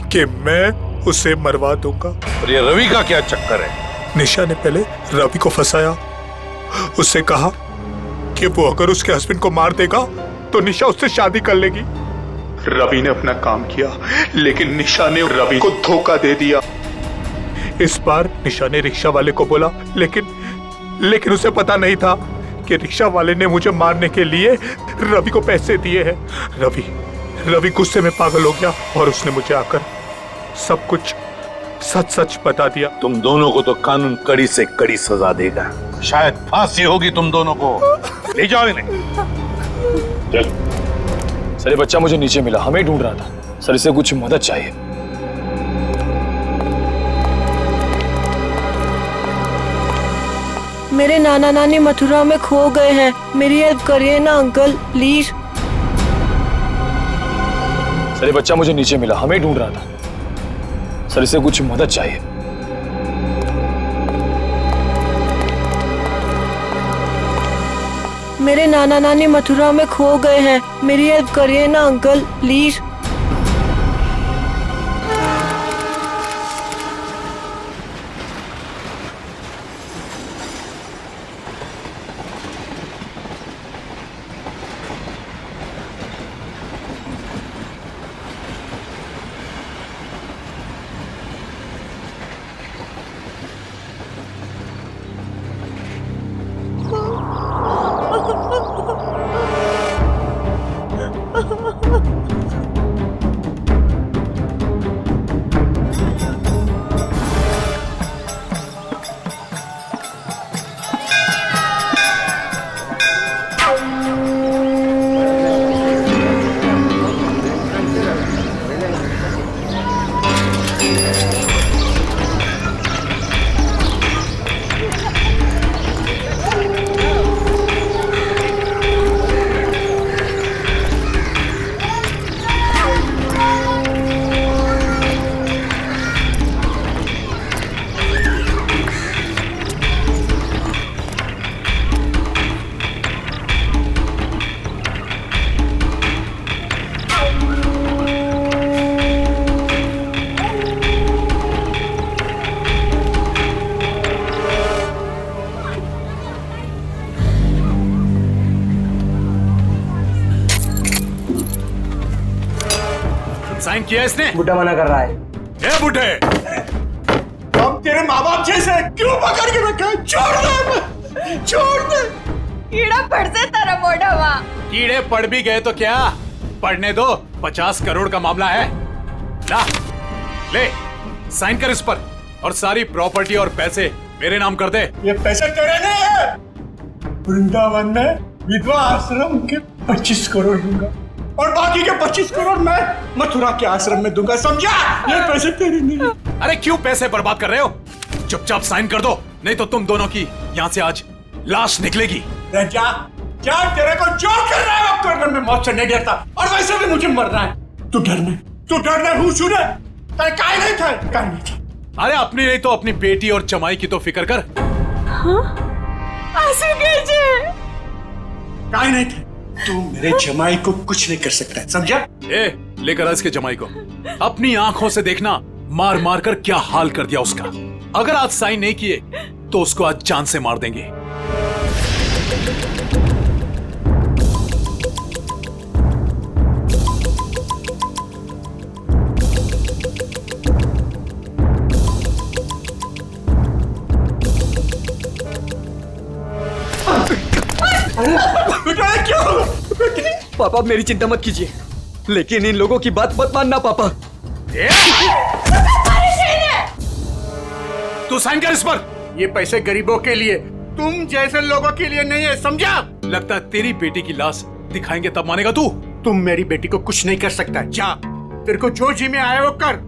कि मैं उसे मरवा दूंगा। और ये रवि का क्या चक्कर है? निशा ने पहले रवि को फंसाया, उससे कहा कि वो अगर उसके हस्बैंड को मार देगा तो निशा उससे शादी कर लेगी। रवि ने अपना काम किया, लेकिन निशा ने रवि को धोखा दे दिया। इस बार निशा ने रिक्शा वाले को बोला, लेकिन उसे पता नहीं था कि रिक्शा वाले ने मुझे मारने के लिए रवि को पैसे दिए हैं। रवि गुस्से में पागल हो गया और उसने मुझे आकर सब कुछ सच बता दिया। तुम दोनों को तो कानून कड़ी से कड़ी सजा देगा, शायद फांसी होगी तुम दोनों को। ले जाओ इन्हें। चल। सर ये बच्चा मुझे नीचे मिला, हमें ढूंढ रहा था सर, इसे कुछ मदद चाहिए। मेरे नाना नानी मथुरा में खो गए हैं, मेरी हेल्प करिए ना अंकल प्लीज। सर ये बच्चा मुझे नीचे मिला, हमें ढूंढ रहा था सर, इसे कुछ मदद चाहिए। मेरे नाना नानी मथुरा में खो गए हैं, मेरी हेल्प करिए ना अंकल प्लीज। साइन किया इसने? बुड्ढा मना कर रहा है। ए बुड्ढे, हम तेरे माँ बाप जैसे क्यों पकड़ के रखा है? छोड़ दे। कीड़ा पड़ से तेरा मोटा माँ। कीड़े पड़ भी गए तो क्या, पढ़ने दो, 50 करोड़ का मामला है। ला, ले, साइन कर इस पर और सारी प्रॉपर्टी और पैसे मेरे नाम कर दे। ये पैसे तेरे नहीं है। वृंदावन में विधवा आश्रम के 25 करोड़ दूंगा और बाकी के 25 करोड़ मैं मथुरा के आश्रम में दूंगा, समझा? ये पैसे तेरे नहीं। अरे क्यों पैसे बर्बाद कर रहे हो? चुपचाप साइन कर दो, नहीं तो तुम दोनों की यहाँ से आज लाश निकलेगी। जा, तेरे को जो कर रहा है वो कर, मैं मौत से नहीं डरता और वैसे भी मुझे मरना है। तू डरने हूँ सुने, काय नहीं था। अरे अपनी नहीं तो अपनी बेटी और जमाई की तो फिक्र कर। काय नहीं था, तू मेरे जमाई को कुछ नहीं कर सकता है, समझा? ए, लेकर आज के जमाई को अपनी आंखों से देखना, मार मार कर क्या हाल कर दिया उसका। अगर आज साइन नहीं किए तो उसको आज जान से मार देंगे। पापा मेरी चिंता मत कीजिए, लेकिन इन लोगों की बात मत मानना पापा। तू साइन कर इस पर। ये पैसे गरीबों के लिए, तुम जैसे लोगों के लिए नहीं है, समझा? लगता है तेरी बेटी की लाश दिखाएंगे तब मानेगा तू। तुम मेरी बेटी को कुछ नहीं कर सकता। जा, तेरे को जो जी में आया वो कर।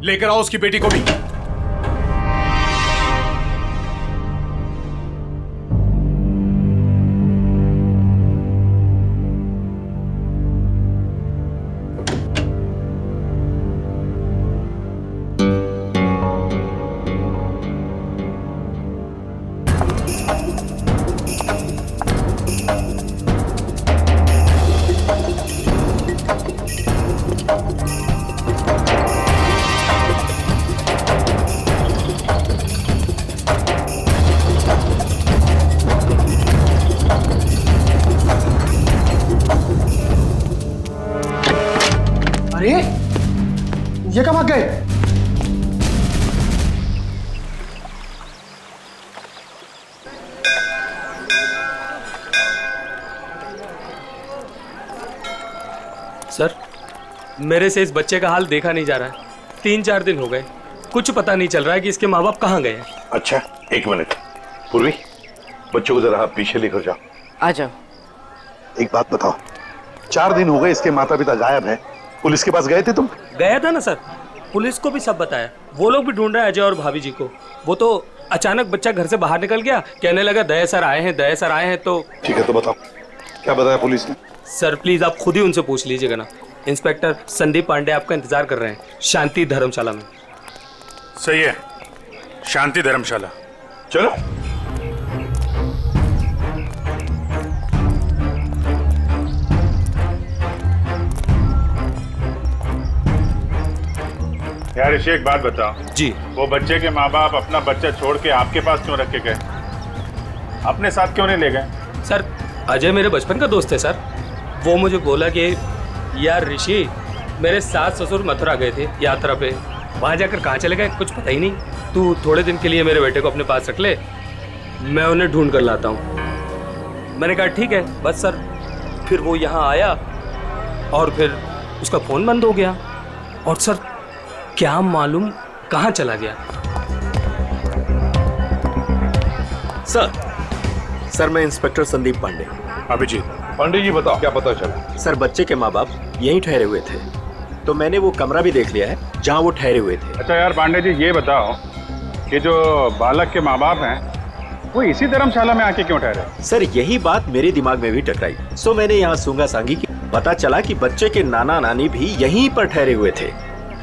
लेकर आओ उसकी बेटी को भी। ये कब आ गए? सर, मेरे से इस बच्चे का हाल देखा नहीं जा रहा है। 3-4 दिन हो गए, कुछ पता नहीं चल रहा है कि इसके माँ बाप कहाँ गए हैं। अच्छा, एक मिनट। पूर्वी, बच्चों को जरा आप पीछे लेकर जाओ। आ जाओ। एक बात बताओ, 4 दिन हो गए इसके माता पिता गायब हैं। पुलिस के पास गए थे तुम? गया था ना सर, पुलिस को भी सब बताया। वो लोग भी ढूंढ रहे हैं अजय और भाभी जी को। वो तो अचानक बच्चा घर से बाहर निकल गया, कहने लगा दया सर आए हैं, दया सर आए हैं। तो ठीक है, तो बताओ क्या बताया पुलिस ने? सर प्लीज आप खुद ही उनसे पूछ लीजिएगा ना। इंस्पेक्टर संदीप पांडे आपका इंतजार कर रहे हैं शांति धर्मशाला में। सही है, शांति धर्मशाला। चलो। यार ऋषि, एक बात बताओ जी। वो बच्चे के माँ बाप अपना बच्चा छोड़ के आपके पास क्यों रख के गए? अपने साथ क्यों नहीं ले गए? सर अजय मेरे बचपन का दोस्त है सर। वो मुझे बोला कि यार ऋषि, मेरे सास ससुर मथुरा गए थे यात्रा पे, वहाँ जाकर कहाँ चले गए कुछ पता ही नहीं। तू थोड़े दिन के लिए मेरे बेटे को अपने पास रख ले, मैं उन्हें ढूंढ कर लाता हूँ। मैंने कहा ठीक है बस सर। फिर वो यहाँ आया और फिर उसका फ़ोन बंद हो गया और सर क्या मालूम कहाँ चला गया। सर मैं इंस्पेक्टर संदीप पांडे। अभिजीत। पांडे जी बताओ क्या पता चला? सर बच्चे के माँ बाप यहीं ठहरे हुए थे, तो मैंने वो कमरा भी देख लिया है जहाँ वो ठहरे हुए थे। अच्छा यार पांडे जी, ये बताओ कि जो बालक के माँ बाप हैं वो इसी धर्मशाला में आके क्यों ठहरे? सर यही बात मेरे दिमाग में भी टकराई, सो मैंने यहाँ सूंगा सांगी की। पता चला कि बच्चे के नाना नानी भी यहीं पर ठहरे हुए थे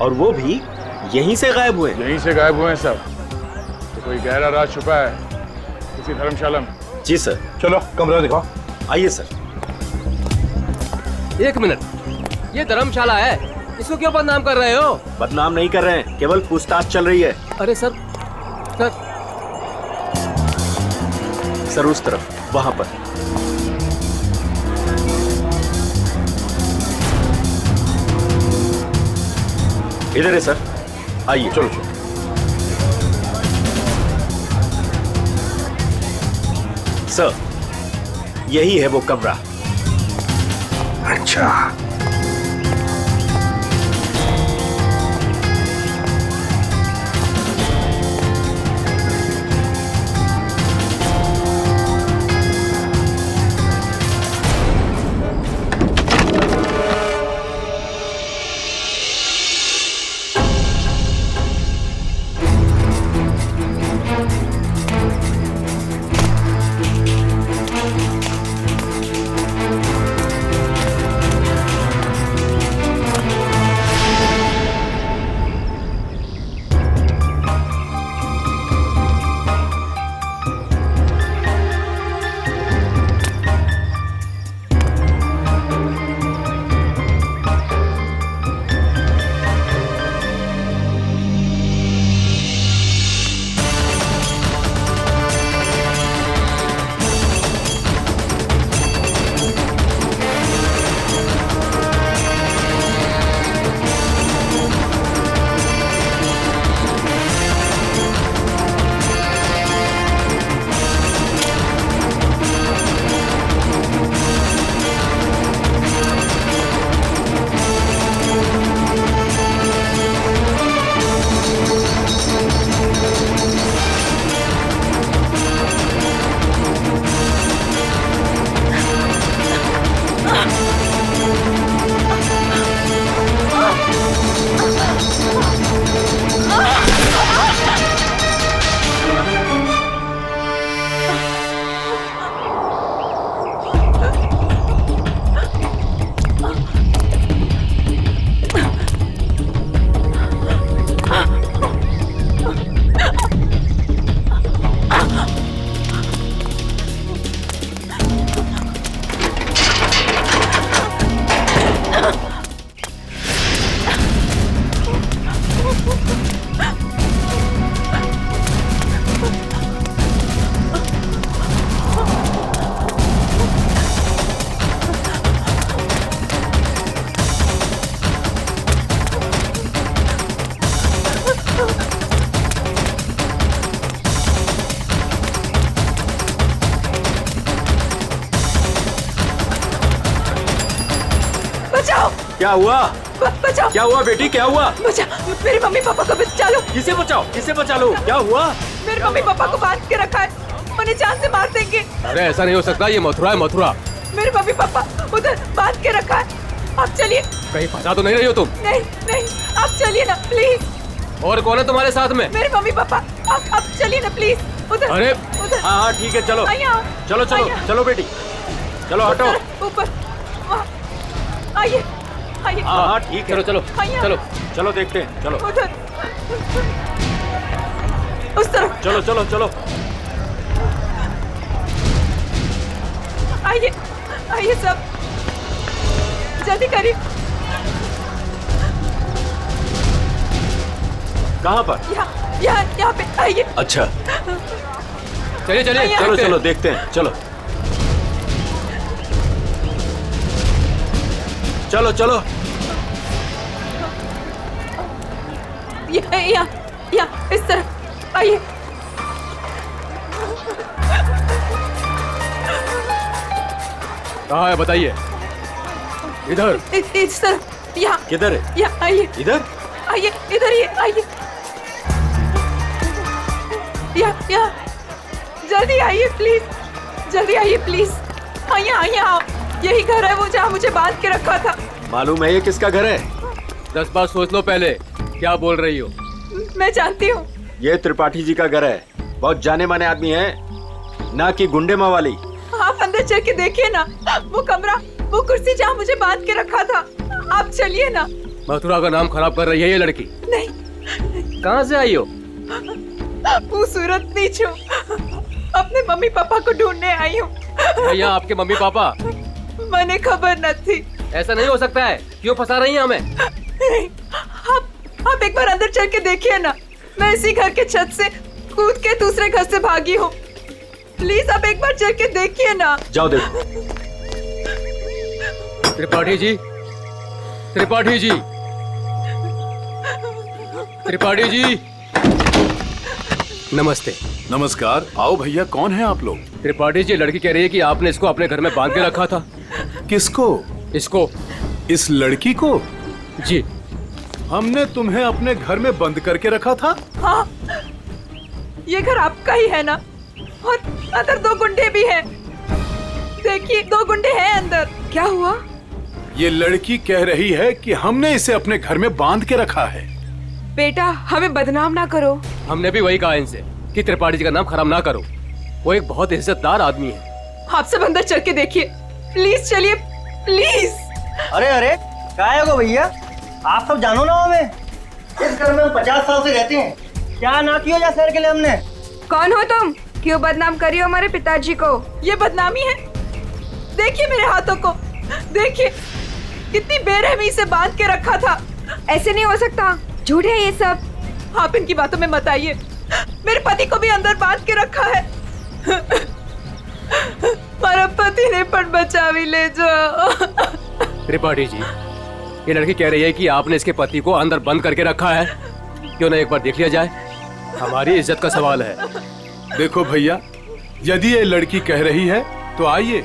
और वो भी यहीं से गायब हुए। यहीं से गायब हुए हैं सब? तो कोई गहरा राज छुपा है इसी धर्मशाला में। जी सर। चलो कमरा दिखाओ। आइए सर। 1 मिनट, ये धर्मशाला है, इसको क्यों बदनाम कर रहे हो? बदनाम नहीं कर रहे हैं, केवल पूछताछ चल रही है। अरे सर सर उस तरफ, वहां पर। इधर है सर, आइए। चलो चलो। सर यही है वो कमरा। अच्छा, क्या हुआ? बचाओ। क्या हुआ बेटी, क्या हुआ? बचा, मेरे मम्मी पापा को बचा लो। किसे बचाओ, किसे बचा लो? क्या हुआ? मेरे मम्मी पापा को बांध के रखा है, उन्हें जान से मार देंगे। अरे ऐसा नहीं हो सकता, ये मथुरा है, मथुरा। मेरे मम्मी पापा उधर बांध के रखा है। आप चलिए। कहीं फंसा तो नहीं रही हो तुम? नहीं नहीं, आप चलिए ना प्लीज। और कौन है तुम्हारे साथ में? मेरे मम्मी पापा। आप चलिए ना प्लीज उधर। अरे उधर। हाँ ठीक है, चलो चलो चलो चलो बेटी, चलो हटो। ऊपर आइए आइए। हाँ ठीक है, चलो चलो चलो देखते हैं, चलो उधर उस तरफ। चलो चलो चलो। आइए आइए सब, जल्दी करिए। कहाँ पर? यहाँ पे आइए। अच्छा चलिए चलिए, चलो चलो देखते हैं, चलो चलो चलो। यहाँ इस तरफ आइए। कहाँ है बताइए? इधर। इस तरफ। यहाँ। किधर है? यहाँ आइए। इधर आइए, इधर ही आइए। यहाँ जल्दी आइए प्लीज, जल्दी आइए प्लीज। हाँ यहाँ यही घर है वो जहाँ मुझे बांध के रखा था। मालूम है ये किसका घर है? 10 बार सोच लो पहले, क्या बोल रही हो? मैं जानती हूँ। ये त्रिपाठी जी का घर है, बहुत जाने माने आदमी है, ना कि गुंडे मवाली। आप अंदर चल के देखिए ना, वो कमरा, वो कुर्सी जहाँ मुझे बांध के रखा था। आप चलिए ना। मथुरा का नाम खराब कर रही है ये लड़की। नहीं। कहाँ से आई हो? वो सूरत नीचू, अपने मम्मी पापा को ढूंढने आई हूँ। भैया आपके मम्मी पापा? मैंने खबर न थी। ऐसा नहीं हो सकता है, क्यों फंसा रही हैं हमें? आप एक बार अंदर चल के देखिए ना, मैं इसी घर के छत से कूद के दूसरे घर से भागी हूँ। प्लीज आप एक बार चल के देखिए ना। जाओ देखो। त्रिपाठी जी, त्रिपाठी जी, त्रिपाठी जी, नमस्ते। नमस्कार, आओ भैया, कौन है आप लोग? त्रिपाठी जी, लड़की कह रही है कि आपने इसको अपने घर में बांध के रखा था। किसको? इसको। इस लड़की को? जी। हमने तुम्हें अपने घर में बंद करके रखा था? हाँ, ये घर आपका ही है ना? और अंदर 2 गुंडे भी हैं। देखिए 2 गुंडे हैं अंदर। क्या हुआ? ये लड़की कह रही है कि हमने इसे अपने घर में बांध के रखा है। बेटा हमें बदनाम ना करो। हमने भी वही कहा इनसे कि त्रिपाठी जी का नाम खराब ना करो, वो एक बहुत इज्जतदार आदमी है। आप सब अंदर चल के देखिए, प्लीज चलिए प्लीज। अरे अरे क्या है भैया, आप सब जानो ना हमें, इस घर में 50 साल से रहते हैं, क्या ना किया जा शहर के लिए हमने। कौन हो तुम? क्यों बदनाम करी हो हमारे पिताजी को? ये बदनामी है? देखिए मेरे हाथों को, देखिए कितनी बेरहमी से बांध के रखा था। ऐसे नहीं हो सकता, झूठ है ये सब। आप इनकी बातों में मत आइए, मेरे पति को भी अंदर बांध के रखा है। हमारा पति ने पण बचा भी ले जाओ। त्रिपाठी जी, ये लड़की कह रही है कि आपने इसके पति को अंदर बंद करके रखा है, क्यों ना एक बार देख लिया जाए? हमारी इज्जत का सवाल है। देखो भैया, यदि ये लड़की कह रही है तो आइए,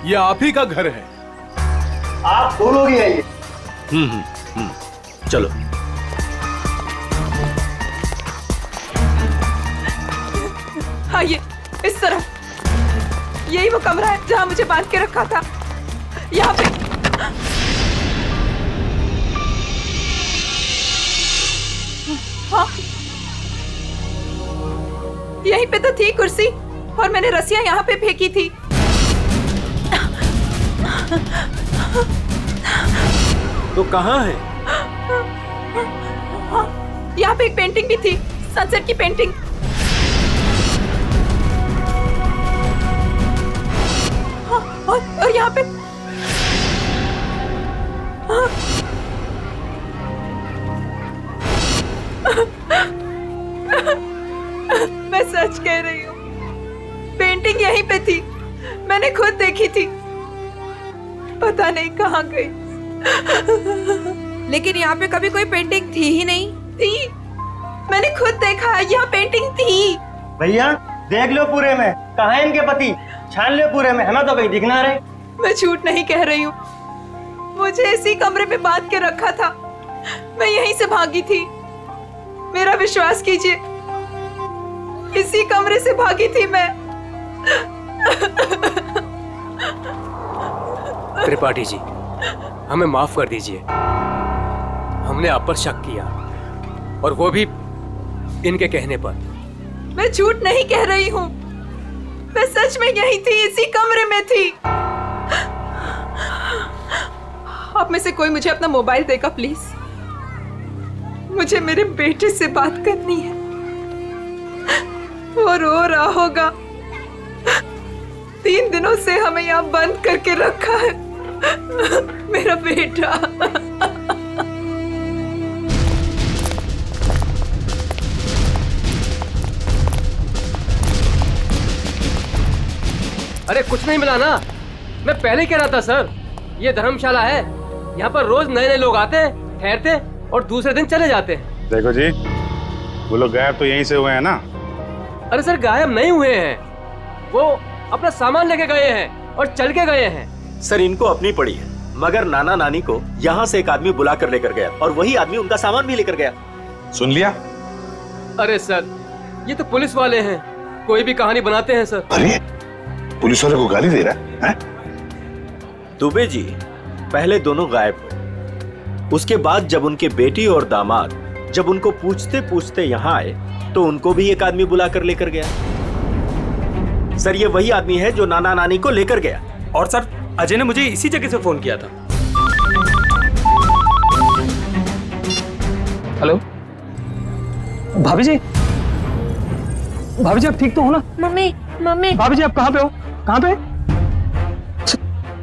ये आप ही का घर है। आप दोनों ही आइए। चलो। आइए इस तरफ, यही वो कमरा है जहाँ मुझे बांध के रखा था। यहाँ पे हाँ, यहीं पे तो थी कुर्सी और मैंने रस्सियाँ यहाँ पे फेंकी थी। तो कहाँ है? यहाँ पे एक पेंटिंग भी थी, सनसेट की पेंटिंग। और यहाँ पे मैं सच कह रही हूँ, पेंटिंग यहीं पे थी, मैंने खुद देखी थी, पता नहीं कहाँ गई। लेकिन यहाँ पे कभी कोई पेंटिंग थी ही नहीं। थी, मैंने खुद देखा, यहाँ पेंटिंग थी। भैया देख लो पूरे में, कहाँ है इनके पति, छान लो पूरे में, हमें तो कहीं दिख ना रहे। मैं झूठ नहीं कह रही हूँ, मुझे इसी कमरे में बांध के रखा था। मैं यहीं से भागी थी। मेरा विश्वास कीजिए, इसी कमरे से भागी थी मैं। त्रिपाठी जी, हमें माफ कर दीजिए। हमने आप पर शक किया, और वो भी इनके कहने पर। मैं झूठ नहीं कह रही हूँ, मैं सच में यहीं थी, इसी कमरे में थी। आप में से कोई मुझे अपना मोबाइल देगा प्लीज? मुझे मेरे बेटे से बात करनी है। वो रो रहा होगा। 3 दिनों से हमें यहाँ बंद करके रखा है। मेरा बेटा। अरे कुछ नहीं मिला ना, मैं पहले कह रहा था सर, ये धर्मशाला है, यहाँ पर रोज नए नए लोग आते हैं, ठहरते और दूसरे दिन चले जाते हैं। देखो जी, वो लोग गायब तो यहीं से हुए हैं ना? अरे सर गायब नहीं हुए हैं, वो अपना सामान लेके गए हैं और चल के गए हैं। सर इनको अपनी पड़ी है, मगर नाना नानी को यहाँ से एक आदमी बुला कर लेकर गया और वही आदमी उनका सामान भी लेकर गया। सुन लिया? अरे सर ये तो पुलिस वाले हैं, कोई भी कहानी बनाते हैं सर। अरे पुलिस वाले को गाली दे रहा है? दुबे जी, पहले दोनों गायब हुए, उसके बाद जब उनके बेटी और दामाद जब उनको पूछते पूछते यहाँ आए तो उनको भी एक आदमी बुला कर लेकर गया। सर ये वही आदमी है जो नाना नानी को लेकर गया। और सर अजय ने मुझे इसी जगह से फोन किया था। हेलो भाभी जी, भाभी जी आप ठीक तो हो ना? Mummy mummy. भाभी जी आप कहाँ पे हो? कहाँ पे?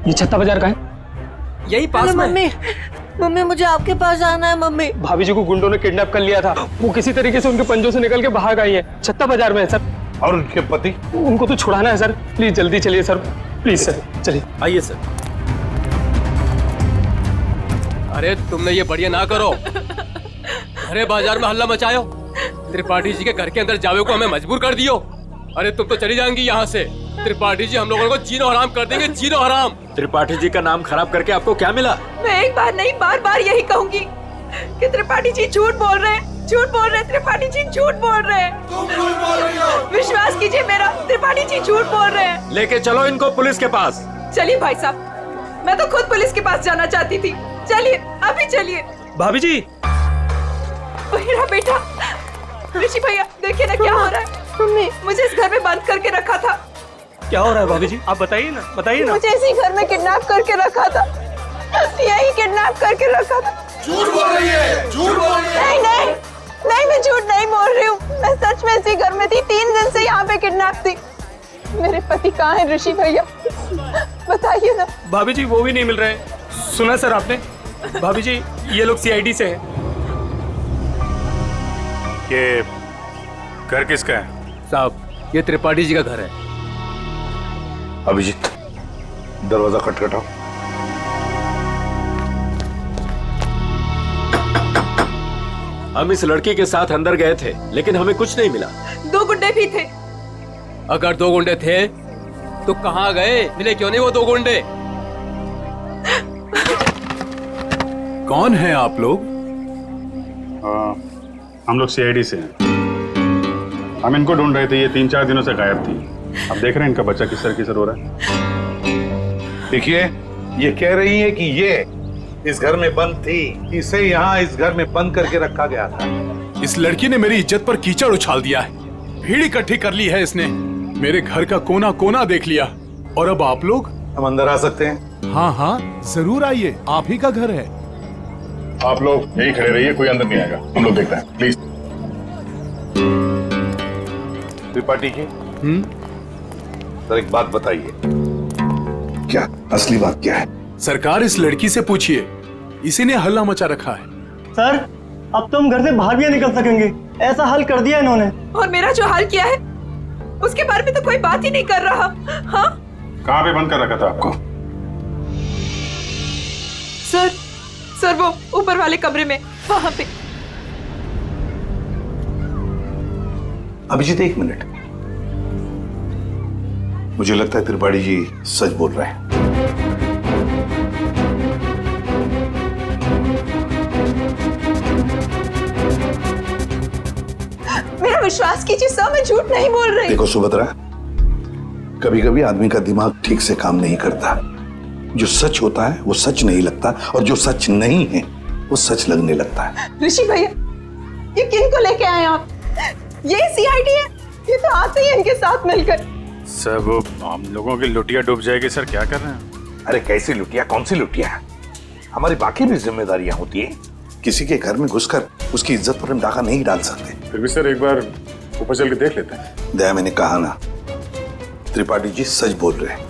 ये छत्ता बाजार का है? यही पास में। मम्मी मम्मी मुझे आपके पास जाना है मम्मी। भाभी जी को गुंडों ने किडनैप कर लिया था, वो किसी तरीके से उनके पंजों से निकल के बाहर गई है, छत्ता बाजार में है सर। और उनके पति? उनको तो छुड़ाना है सर, प्लीज जल्दी चलिए सर, प्लीज सर चलिए। आइए सर। अरे तुमने ये बढ़िया ना करो, अरे बाजार में हल्ला मचायो, त्रिपाठी जी के घर के अंदर जावे को हमें मजबूर कर दियो। अरे तुम तो चली जाएंगी यहाँ से, त्रिपाठी जी हम लोगों को जीनो हराम कर देंगे, जीनो हराम। त्रिपाठी जी का नाम खराब करके आपको क्या मिला? मैं एक बार नहीं बार बार यही कहूंगी कि त्रिपाठी जी झूठ बोल रहे हैं, झूठ बोल रहे हैं, त्रिपाठी जी झूठ बोल रहे हैं। तुम झूठ बोल रही हो। विश्वास कीजिए मेरा, त्रिपाठी जी झूठ बोल रहे हैं। लेके चलो इनको पुलिस के पास। चलिए भाई साहब, मैं तो खुद पुलिस के पास जाना चाहती थी। चलिए अभी चलिए। भाभी जी। मेरा बेटा ऋषि भैया, देखिए ना क्या हो रहा है। मम्मी मुझे इस घर में बंद करके रखा था। क्या हो रहा है भाभी जी? आप बताइए ना, बताइए ना। मुझे इसी घर में किडनैप करके रखा था, यही किडनैप करके रखा था। झूठ बोल रही है, झूठ बोल रही है। नहीं नहीं नहीं, मैं झूठ नहीं बोल रही हूँ, मैं सच में इसी घर में थी, 3 दिन से यहाँ पे किडनैप थी। मेरे पति कहाँ है ऋषि भैया, बताइए ना। भाभी जी वो भी नहीं मिल रहे। सुना सर आपने? भाभी जी ये लोग सीआईडी से हैं। ये घर किसका है? साहब ये त्रिपाठी जी का घर है। अभिजीत दरवाजा खटखटाओ। हम इस लड़की के साथ अंदर गए थे लेकिन हमें कुछ नहीं मिला। 2 गुंडे भी थे। अगर 2 गुंडे थे तो कहाँ गए? मिले क्यों नहीं वो 2 गुंडे? कौन है आप लोग? हम लोग सीआईडी से हैं। हम इनको ढूंढ रहे थे, ये 3-4 दिनों से गायब थी। अब देख रहे हैं इनका बच्चा किसर हो रहा है। देखिए ये कह रही है कि ये इस घर में बंद थी, इसे यहाँ इस घर में बंद करके रखा गया था। इस लड़की ने मेरी इज्जत पर कीचड़ उछाल दिया है, भीड़ इकट्ठी कर ली है इसने, मेरे घर का कोना कोना देख लिया। और अब आप लोग? हम अंदर आ सकते हैं? हाँ हाँ जरूर आइए, आप ही का घर है। आप लोग यही खड़े रहिए, कोई अंदर नहीं आएगा, हम लोग देखते हैं प्लीज। त्रिपाठी जी सर एक बात बताइए, क्या असली बात क्या है? सरकार इस लड़की से पूछिए, इसी ने हल्ला मचा रखा है। सर अब तो हम घर से बाहर भी नहीं निकल सकेंगे, ऐसा हल कर दिया इन्होंने। और मेरा जो हाल किया है उसके बारे में तो कोई बात ही नहीं कर रहा। हाँ कहाँ पे बंद कर रखा था आपको? सर वो ऊपर वाले कमरे में, वहां पे। अभिजीत एक मिनट, मुझे लगता है त्रिपाठी जी सच बोल रहे हैं। विश्वास कीजिए सर, मैं झूठ नहीं बोल रही। देखो सुभद्रा, कभी कभी आदमी का दिमाग ठीक से काम नहीं करता। जो सच होता है वो सच नहीं लगता, और जो सच नहीं है वो सच लगने लगता है। ऋषि भैया, ये किन को लेके आए आप? ये सीआईडी है? ये तो आते ही इनके साथ मिलकर। सर वो हम लोगों की लुटिया डूब जाएगी सर, क्या कर रहे हैं? अरे कैसी लुटिया, कौन सी लुटिया? हमारी बाकी भी जिम्मेदारियां होती है। किसी के घर में घुसकर उसकी इज्जत पर हम डाका नहीं डाल सकते। फिर भी सर एक बार ऊपर चल के देख लेते हैं। दया, मैंने कहा ना, त्रिपाठी जी सच बोल रहे हैं।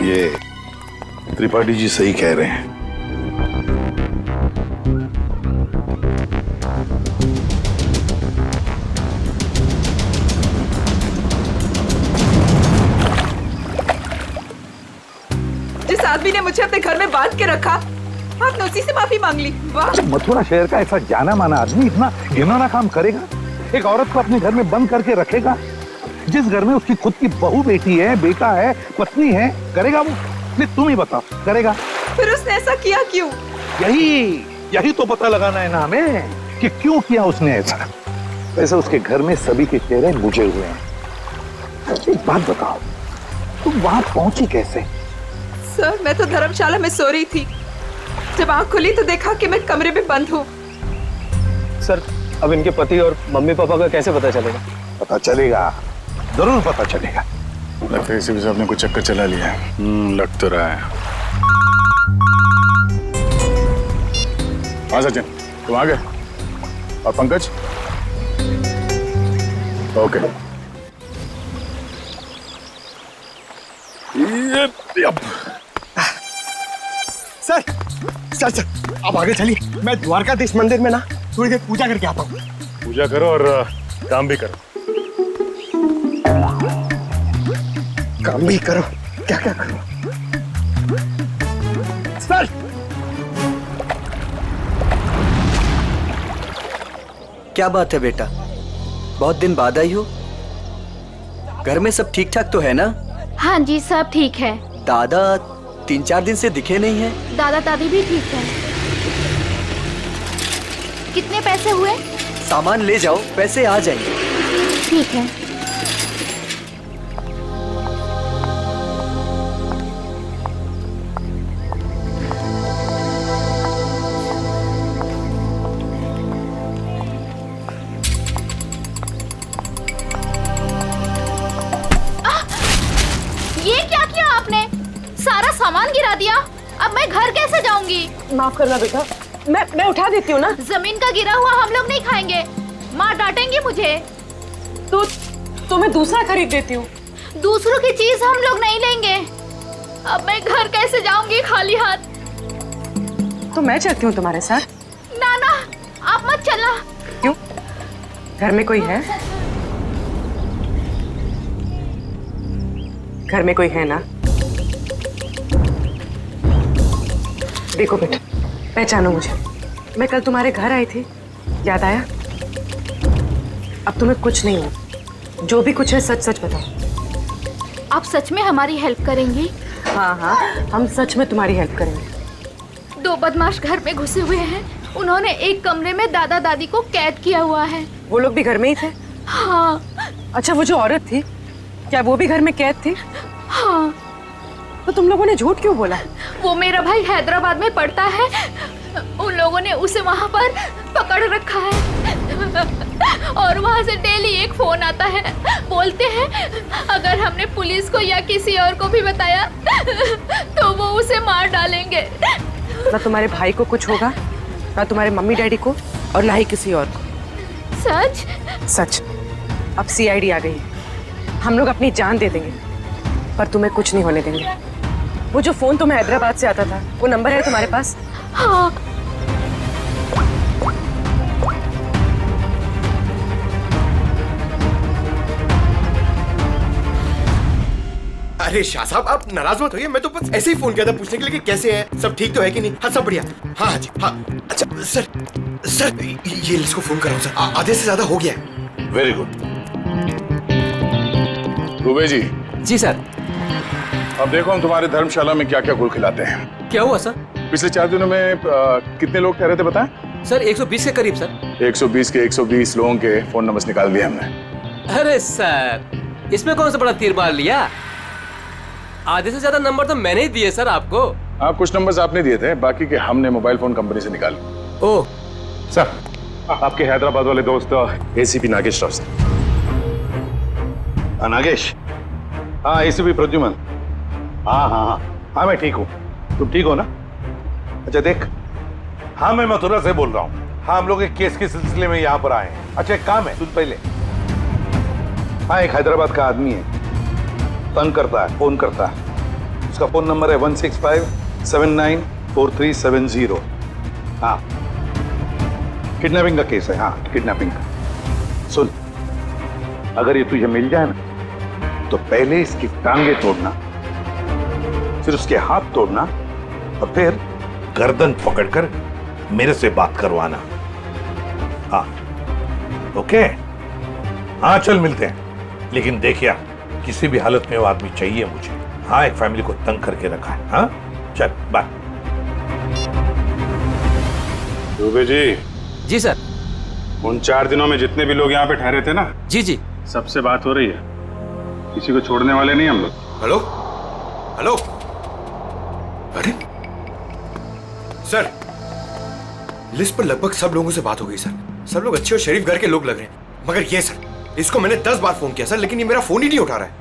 ये त्रिपाठी जी सही कह रहे हैं। जिस आदमी ने मुझे अपने घर में बांध के रखा, आपने उसी से माफी मांग ली। वाह! मथुरा शहर का ऐसा जाना माना आदमी इतना घिनौना काम करेगा? एक औरत को अपने घर में बंद करके रखेगा? जिस घर में उसकी खुद की बहू बेटी है, बेटा है, पत्नी है, करेगा वो? नहीं, तुम ही बताओ, करेगा? फिर उसने ऐसा किया क्यों? यही तो पता लगाना है ना हमें कि क्यों किया उसने ऐसा। वैसे उसके घर में सभी के चेहरे बुझे हुए हैं। एक बात बताओ, तुम वहां पहुंची कैसे? सर, मैं तो धर्मशाला में सो रही थी। जब आंख खुली तो देखा कि मैं कमरे में बंद हूँ। सर, अब इनके पति और मम्मी पापा का कैसे पता चलेगा? पता चलेगा, जरूर पता चलेगा। लगता है इसी वजह से आपने कुछ चक्कर चला लिया है। लग तो रहा है। हाँ सचिन, तुम आ गए? और Pankaj? Okay. Sir sir sir, आप आगे चलिए। मैं द्वारकाधीश मंदिर में ना थोड़ी देर पूजा करके आता हूँ। पूजा करो और काम भी करो। काम भी करो? क्या क्या करो? सर, क्या बात है बेटा, बहुत दिन बाद आई हो? घर में सब ठीक ठाक तो है ना? हाँ जी, सब ठीक है। दादा 3-4 दिन से दिखे नहीं है। दादा दादी भी ठीक है। कितने पैसे हुए? सामान ले जाओ, पैसे आ जाएंगे। ठीक है। ये क्या किया आपने? सारा सामान गिरा दिया। अब मैं घर कैसे जाऊंगी? माफ करना बेटा, मैं उठा देती हूँ ना। जमीन का गिरा हुआ हम लोग नहीं खाएंगे, माँ डांटेंगी मुझे। तो मैं दूसरा खरीद देती हूँ। दूसरों की चीज हम लोग नहीं लेंगे। अब मैं घर कैसे जाऊंगी खाली हाथ? तो मैं चलती हूँ तुम्हारे साथ। ना ना, आप मत चलना। क्यों? घर में कोई है? घर में कोई है ना? देखो बेटा, पहचानो मुझे। मैं कल तुम्हारे घर आई थी, याद आया? अब तुम्हें कुछ नहीं हो। जो भी कुछ है सच सच बताओ। आप सच में हमारी हेल्प करेंगी? हाँ हाँ, हम सच में तुम्हारी हेल्प करेंगे। 2 बदमाश घर में घुसे हुए हैं। उन्होंने एक कमरे में दादा दादी को कैद किया हुआ है। वो लोग भी घर में ही थे? हाँ। अच्छा, वो जो औरत थी, क्या वो भी घर में कैद थी? हाँ। तो तुम लोगों ने झूठ क्यों बोला? वो मेरा भाई हैदराबाद में पढ़ता है। उन लोगों ने उसे वहाँ पर पकड़ रखा है और वहाँ से डेली एक फोन आता है। बोलते हैं अगर हमने पुलिस को या किसी और को भी बताया तो वो उसे मार डालेंगे। ना तुम्हारे भाई को कुछ होगा, ना तुम्हारे मम्मी डैडी को, और ना ही किसी और को। सच? सच। अब सीआईडी आ गई, हम लोग अपनी जान दे देंगे पर तुम्हें कुछ नहीं होने देंगे। वो जो फोन तुम्हें हैदराबाद से आता था, वो नंबर है तुम्हारे पास? हाँ। अरे शाह साहब, आप नाराज मत होइए। मैं तो बस ऐसे ही फोन किया था पूछने के लिए कि कैसे है, सब ठीक तो है कि नहीं। हाँ, सब बढ़िया। हाँ हाँ जी, हाँ। अच्छा सर ये इसको फोन कराओ सर, आधे से ज्यादा हो गया है। Very good. दुबे जी। जी सर। अब देखो हम तुम्हारे धर्मशाला में क्या क्या गुल खिलाते हैं। क्या हुआ सर? पिछले 4 दिनों में कितने लोग ठहरे थे बताएं? सर 120 के करीब सर। 120 के 120 लोगों के फोन नंबर्स निकाल दिए हमने। अरे सर इसमें कौन सा बड़ा तीर मार लिया? आधे से ज्यादा नंबर तो मैंने ही दिए सर आपको। हाँ, कुछ नंबर्स आपने दिए थे, बाकी के हमने मोबाइल फोन कंपनी से निकाले। ओह सर, आपके हैदराबाद वाले दोस्त एसीपी नागेश राव से। नागेश? हाँ, एसीपी प्रद्युमन। हाँ हाँ हाँ हाँ, मैं ठीक हूँ। तुम ठीक हो ना? अच्छा देख, हाँ मैं मथुरा से बोल रहा हूँ। हाँ, हम लोग एक केस के सिलसिले में यहाँ पर आए हैं। अच्छा एक काम है, सुन पहले। हाँ, एक हैदराबाद का आदमी है, तंग करता है, फोन करता है। उसका फोन नंबर है 165794370। हाँ, किडनैपिंग का केस है। हाँ, किडनैपिंग का। सुन, अगर ये तुझे मिल जाए ना, तो पहले इसकी टांगे तोड़ना, फिर उसके हाथ तोड़ना, और फिर गर्दन पकड़कर मेरे से बात करवाना। हाँ, ओके? हाँ, चल मिलते हैं। लेकिन देखिए, किसी भी हालत में वो आदमी चाहिए मुझे। हाँ, एक फैमिली को तंग करके रखा है। हाँ, चल बाय। दुबे जी। जी सर। उन 4 दिनों में जितने भी लोग यहाँ पे ठहरे थे ना? जी जी। सबसे बात हो रही है, किसी को छोड़ने वाले नहीं हम लोग। हेलो हेलो, अरे सर, लिस्ट पर लगभग सब लोगों से बात हो गई सर। सब लोग अच्छे और शरीफ घर के लोग लग रहे हैं, मगर ये सर, इसको मैंने 10 बार फोन किया सर, लेकिन ये मेरा फोन ही नहीं उठा रहा है।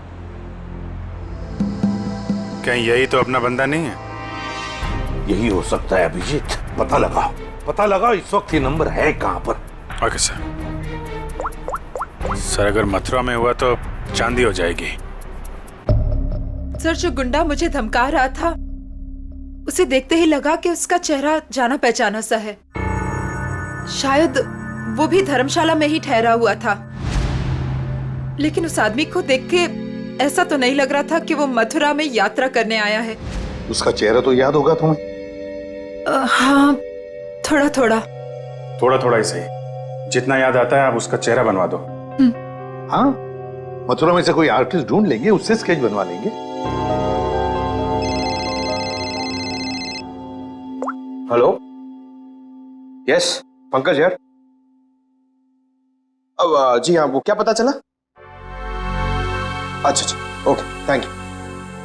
कहीं यही तो अपना बंदा नहीं है? यही हो सकता है अभिजीत। पता लगाओ, पता लगाओ इस वक्त ये नंबर है कहां पर। Okay sir. सर, अगर मथुरा में हुआ तो चांदी हो जाएगी। सर, जो गुंडा मुझे धमका रहा था, उसे देखते ही लगा कि उसका चेहरा जाना पहचाना सा है। शायद वो भी धर्मशाला में ही ठहरा हुआ था, लेकिन उस आदमी को देख के ऐसा तो नहीं लग रहा था कि वो मथुरा में यात्रा करने आया है। उसका चेहरा तो याद होगा तुम्हें? हाँ, थोड़ा थोड़ा। थोड़ा थोड़ा ही सही, जितना याद आता है आप उसका चेहरा बनवा दो। हाँ, मथुरा में से कोई आर्टिस्ट ढूंढ लेंगे, उससे स्केच बनवा लेंगे। हेलो, यस पंकज यार। अब जी हाँ, वो क्या पता चला? अच्छा अच्छा, ओके, थैंक यू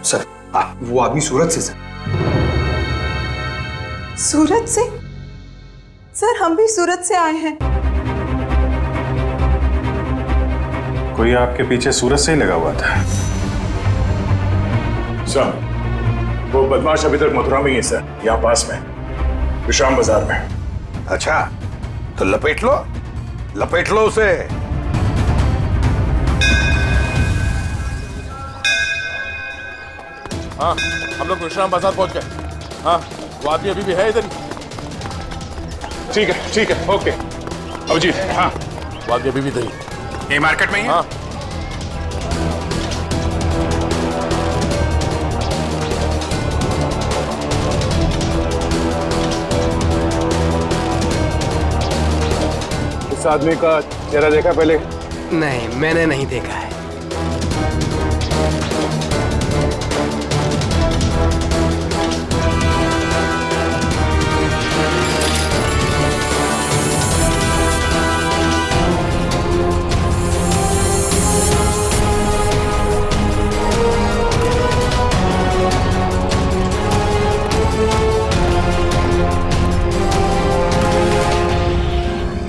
सर। वो आदमी सूरत से सर। सूरत से? सर, हम भी सूरत से आए हैं। कोई आपके पीछे सूरत से ही लगा हुआ था? सर, वो बदमाश अभी तक मथुरा में ही है सर, यहाँ पास में, विश्राम बाजार में। अच्छा, तो लपेट लो उसे। हाँ, हम लोग विश्राम बाजार पहुंच गए। हाँ, वो आदमी अभी भी है इधर ही। ठीक है, ओके। अभिजीत। हाँ, वो आदमी अभी भी इधर ही। ये मार्केट में ही है? हाँ। इस आदमी का चेहरा देखा पहले? नहीं, मैंने नहीं देखा है।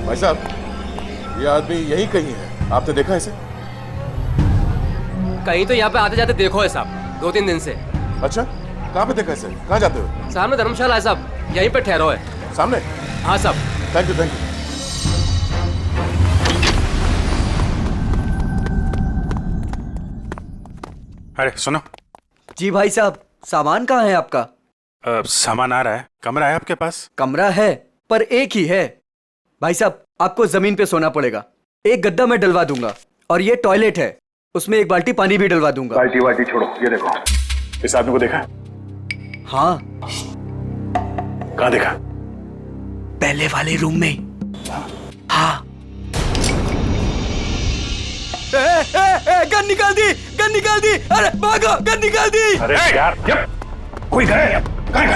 भाई साहब, ये आदमी यही कहीं है, आपने देखा इसे? कहीं तो यहाँ पे आते जाते देखो है साहब, 2-3 दिन से। अच्छा, कहाँ पे देखा इसे? कहाँ जाते हो? सामने धर्मशाला है साहब, यहीं पे ठहरो है। सामने? हाँ साहब। Thank you. अरे सुनो। जी भाई साहब, सामान कहाँ है आपका? सामान आ रहा है। कमरा है आपके पास? कमरा है, पर एक ही है। भाई साहब, आपको जमीन पे सोना पड़ेगा। एक गद्दा मैं डलवा दूंगा, और ये टॉयलेट है, उसमें एक बाल्टी पानी भी डलवा दूंगा। बाल्टी छोड़ो, ये देखो, इस आदमी को देखा? हाँ। कहाँ देखा? पहले वाले रूम में। हाँ। गन निकाल दी, गन निकाल दी। अरे भागो, गन निकाल दी। अरे यार, कोई गए?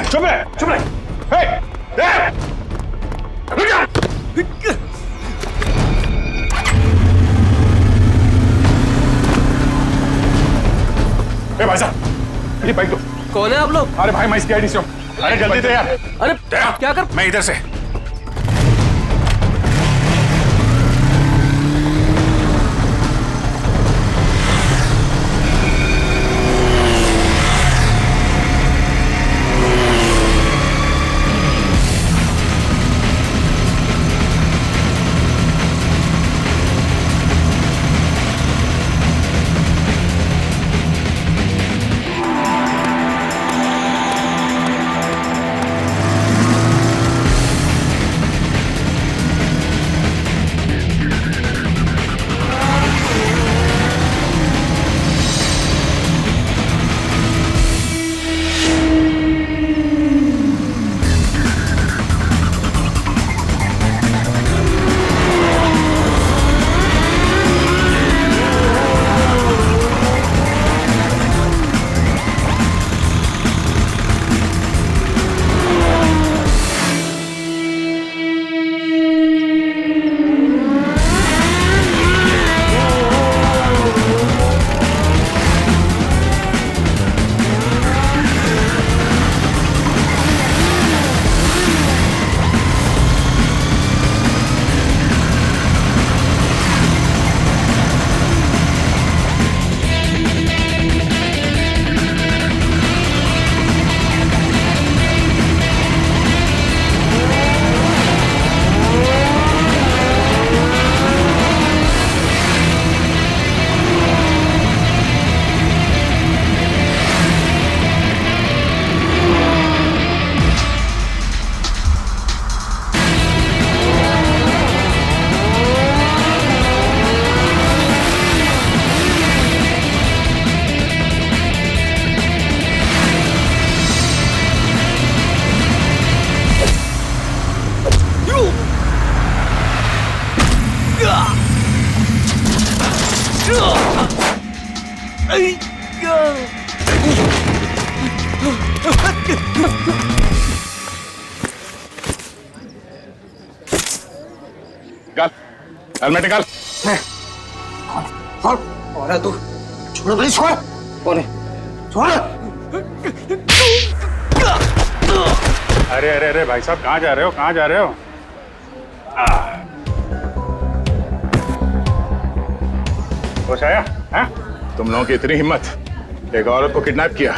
चुप रहे। भाई साहब, ये बाइक दो। कौन है आप लोग? अरे भाई मैं इसकी आईडी से हूँ। अरे जल्दी दे यार। अरे क्या कर? मैं इधर से। हेलमेट निकाल। कौन है तू? छोड़ भाई, छोड़। कौन है? छोड़। अरे अरे अरे भाई साहब, कहाँ जा रहे हो? कहाँ जा रहे हो? होश आया? हाँ? तुम लोगों की इतनी हिम्मत, एक औरत को किडनैप किया,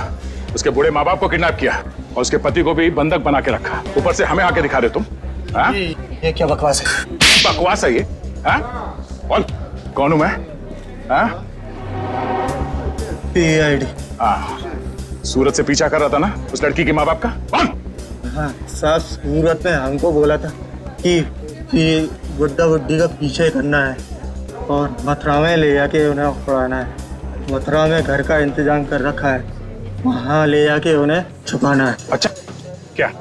उसके बूढ़े माँ बाप को किडनैप किया और उसके पति को भी बंधक बना के रखा, ऊपर से हमें आके दिखा रहे तुम? हाँ? ये क्या बकवास है? बकवास है ये? हाँ? बोल, कौन हूं मैं? हाँ? PID। हाँ, सूरत से पीछा कर रहा था ना उस लड़की के माँ बाप का? कौन? हाँ साहब, सूरत में हमको बोला था कि बुड्ढा बुड्ढी का पीछे करना है और मथुरा में ले जाके उन्हें पकड़ाना है। मथुरा में घर का इंतजाम कर रखा है, वहाँ ले जाके उन्हें छुपाना है। अच्छा, क्या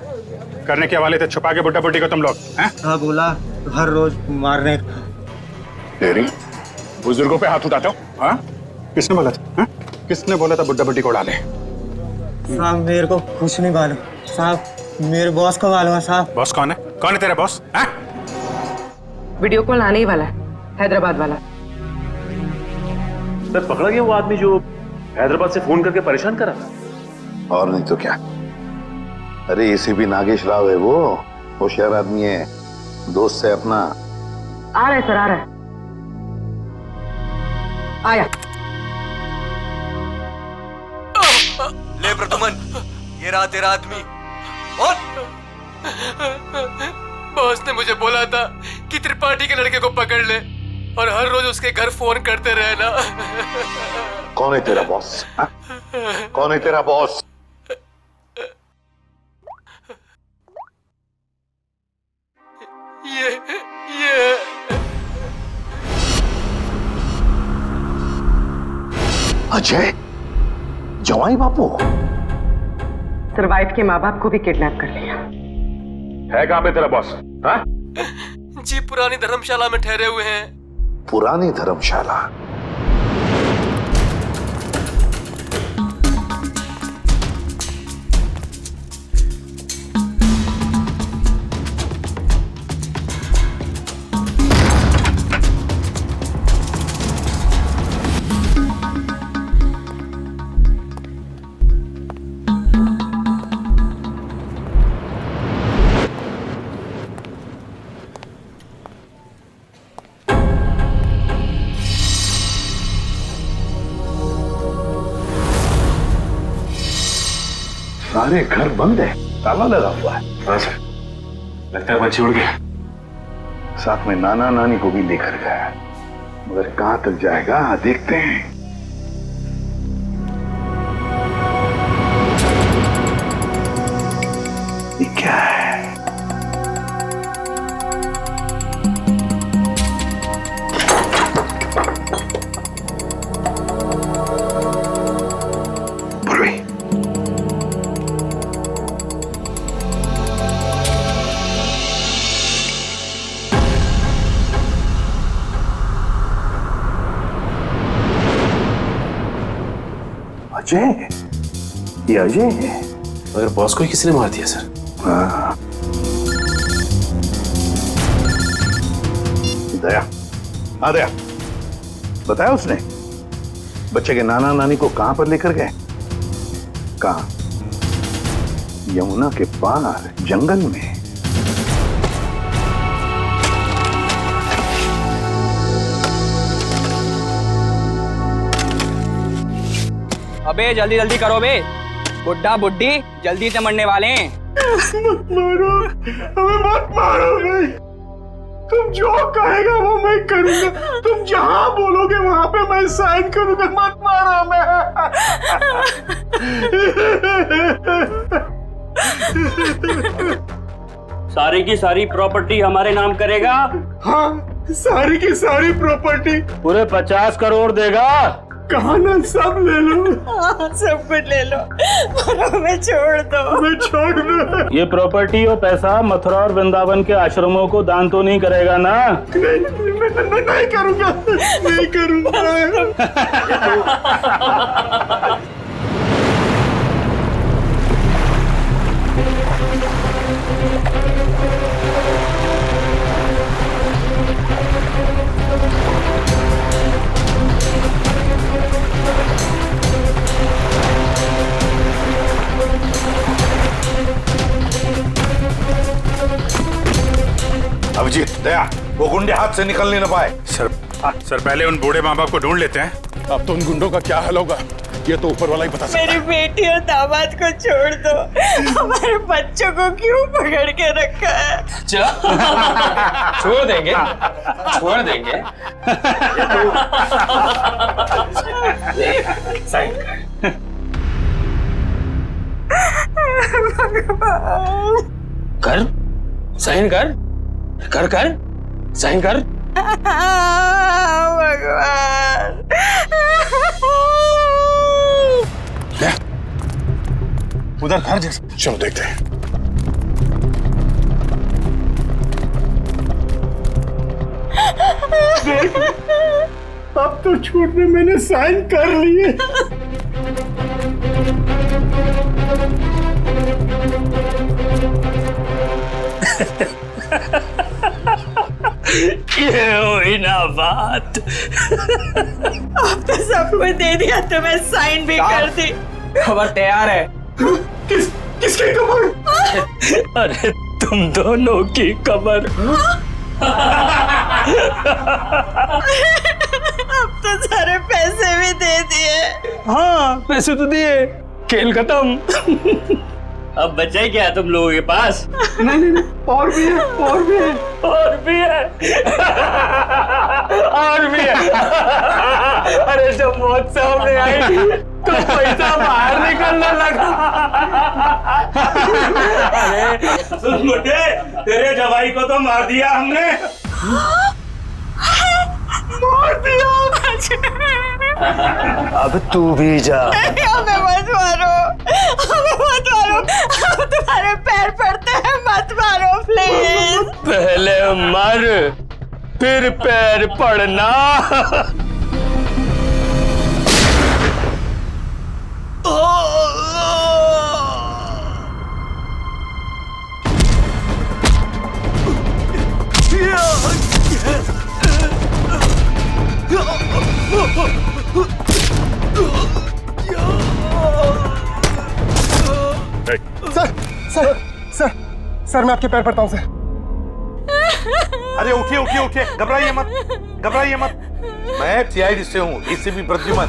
करने के वाले थे? छुपा के बुड्ढा बुड्ढी को तुम लोग? हाँ, बोला हर रोज मारने का। तेरी बुजुर्गों पे हाथ उठाते हो? हाँ? किसने बोला था? हाँ? किसने बोला था बुड्ढा बुड्ढी को डाले? साहब मेरे को कुछ नहीं मालूम साहब, मेरे बॉस को मालूम है साहब। बॉस कौन है? कौन है तेरा बॉस? हाँ? वीडियो कॉल आने ही वाला है, हैदराबाद वाला। सर पकड़ा गया वो आदमी जो हैदराबाद से फोन करके परेशान कर रहा था? और नहीं तो क्या। अरे ACP नागेश राव है वो, होशियार आदमी है, दोस्त है अपना। आ रहा है सर, आ रहा है। आया। ले प्रतुमन, ये रहा तेरा आदमी। और बॉस ने मुझे बोला था कि त्रिपाठी के लड़के को पकड़ ले और हर रोज उसके घर फोन करते रहना। कौन है तेरा बॉस? हाँ? कौन है तेरा बॉस? ये अजय, जवाई बापू। सर वाइफ के माँ बाप को भी किडनैप कर लिया है। कहाँ पे तेरा बॉस? हाँ? जी पुरानी धर्मशाला में ठहरे हुए हैं। पुरानी धर्मशाला? अरे घर बंद है, ताला लगा हुआ है। हाँ सर, लगता है बच्ची उड़ गया। साथ में नाना नानी को भी लेकर गया, मगर कहां तक जाएगा देखते हैं। ये क्या है? अजय, ये अजय है। मगर बॉस को ही किसी ने मार दिया सर। हाँ। दया, हाँ दया, बताया उसने बच्चे के नाना नानी को कहां पर लेकर गए? कहां? यमुना के पार जंगल में। अबे जल्दी जल्दी करो बे, बुड्ढा बुड्ढी जल्दी से मरने वाले हैं। मत मारो, हमें मत मारो भाई। तुम जो कहेगा वो मैं करूंगा। तुम जहां बोलोगे वहां पे मैं साइन करूंगा। मत मारो हमें। सारी की सारी प्रॉपर्टी हमारे नाम करेगा? हाँ, सारी की सारी प्रॉपर्टी। पूरे 50 करोड़ देगा? कहा ना, सब ले लो। हाँ, सब कुछ ले लो, पर हमें छोड़ दो। मैं छोड़ दो। ये प्रॉपर्टी और पैसा मथुरा और वृंदावन के आश्रमों को दान तो नहीं करेगा ना? नहीं करूंगा, नहीं करूंगा। अभिजीत, दया, वो गुंडे हाथ से निकलने न पाए। सर पहले उन बूढ़े माँ बाप को ढूंढ लेते हैं। अब तो उन गुंडों का क्या हाल होगा ये तो ऊपर वाला ही बता सकता है। मेरी बेटी और दामाद को छोड़ दो, हमारे बच्चों को क्यों पकड़ के रखा है? छोड़ देंगे, छोड़ देंगे। साइन कर, साइन कर, कर कर, साइन कर। भगवान, उधर घर जैसा, चलो देखते हैं। अब तो छोड़ने मैंने साइन कर लिए। ये हुई ना बात। अब तो सब कुछ दे दिया तो मैं साइन भी कर दी। खबर तैयार है। किसकी खबर? अरे तुम दोनों की खबर। अब तो सारे पैसे भी दे दिए। हाँ, पैसे तो दिए, खेल खत्म। अब बचा ही क्या तुम लोगों के पास? नहीं, और भी है, और भी है, और भी है, और भी है। अरे जब मौत सामने आई तो पैसा बाहर निकलने लगा। अरे सुन बुड्ढे, तेरे जवाई को तो मार दिया हमने। मार दिया। अब तू भी जा। हमें मत मारो, हमें मत मारो, हम तुम्हारे पैर पड़ते हैं, मत मारो प्लीज। पहले मर, फिर पैर पड़ना। सर मैं आपके पैर पड़ता हूँ सर। अरे उठिए उठिए उठिए, घबराइए मत, घबराइए मत। मैं सीआईडी से हूँ, एसीपी प्रद्युमन।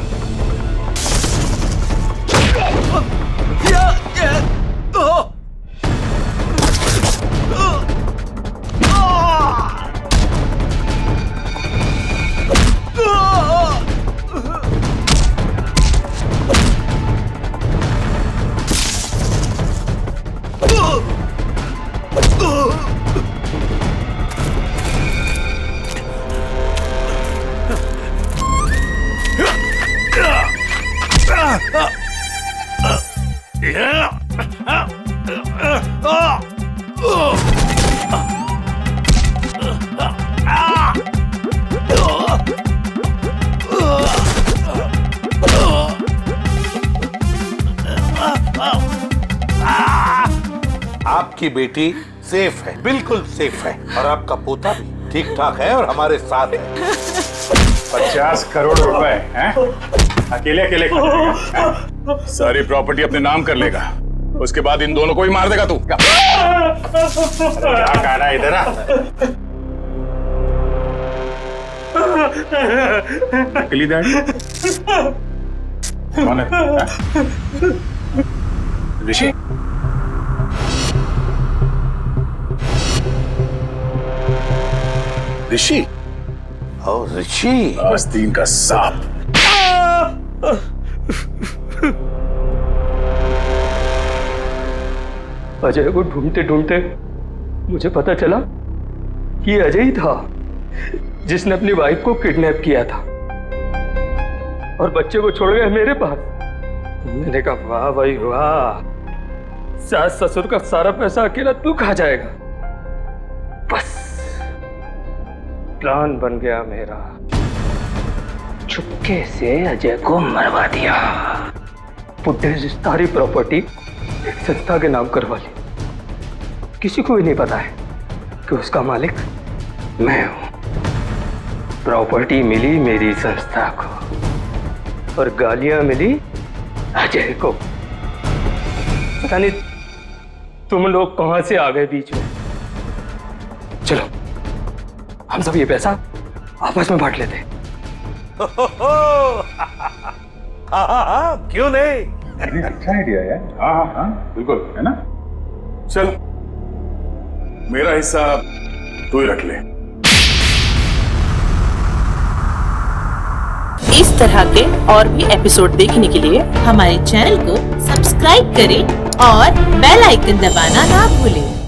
आपकी बेटी सेफ है, बिल्कुल सेफ है, और आपका पोता भी ठीक ठाक है और हमारे साथ है। 50 करोड़ रुपए हैं? अकेले अकेले खाएगा? सारी प्रॉपर्टी अपने नाम कर लेगा, उसके बाद इन दोनों को ही मार देगा तू। क्या कह रहा है इधर? नकली डैडी कौन है? ऋषि? ऋषि? ओ ऋषि, आस्तीन का सांप। अजय को ढूंढते ढूंढते मुझे पता चला कि अजय ही था जिसने अपनी वाइफ को किडनैप किया था और बच्चे को छोड़ गया मेरे पास। मैंने कहा वाह भाई वाह, सास ससुर का सारा पैसा अकेला तू खा जाएगा। बस प्लान बन गया मेरा, चुपके से अजय को मरवा दिया। बुड्ढे से सारी प्रॉपर्टी एक संस्था के नाम करवा ली। किसी को भी नहीं पता है कि उसका मालिक मैं हूं। प्रॉपर्टी मिली मेरी संस्था को और गालियां मिली अजय को। पता नहीं तुम लोग कहां से आ गए बीच में। चलो हम सब ये पैसा आपस में बांट लेते। क्यों नहीं? अच्छा आइडिया है। हाँ हाँ हाँ बिल्कुल, है ना? चल मेरा हिस्सा तू ही रख ले। इस तरह के और भी एपिसोड देखने के लिए हमारे चैनल को सब्सक्राइब करें और बेल आइकन दबाना ना भूलें।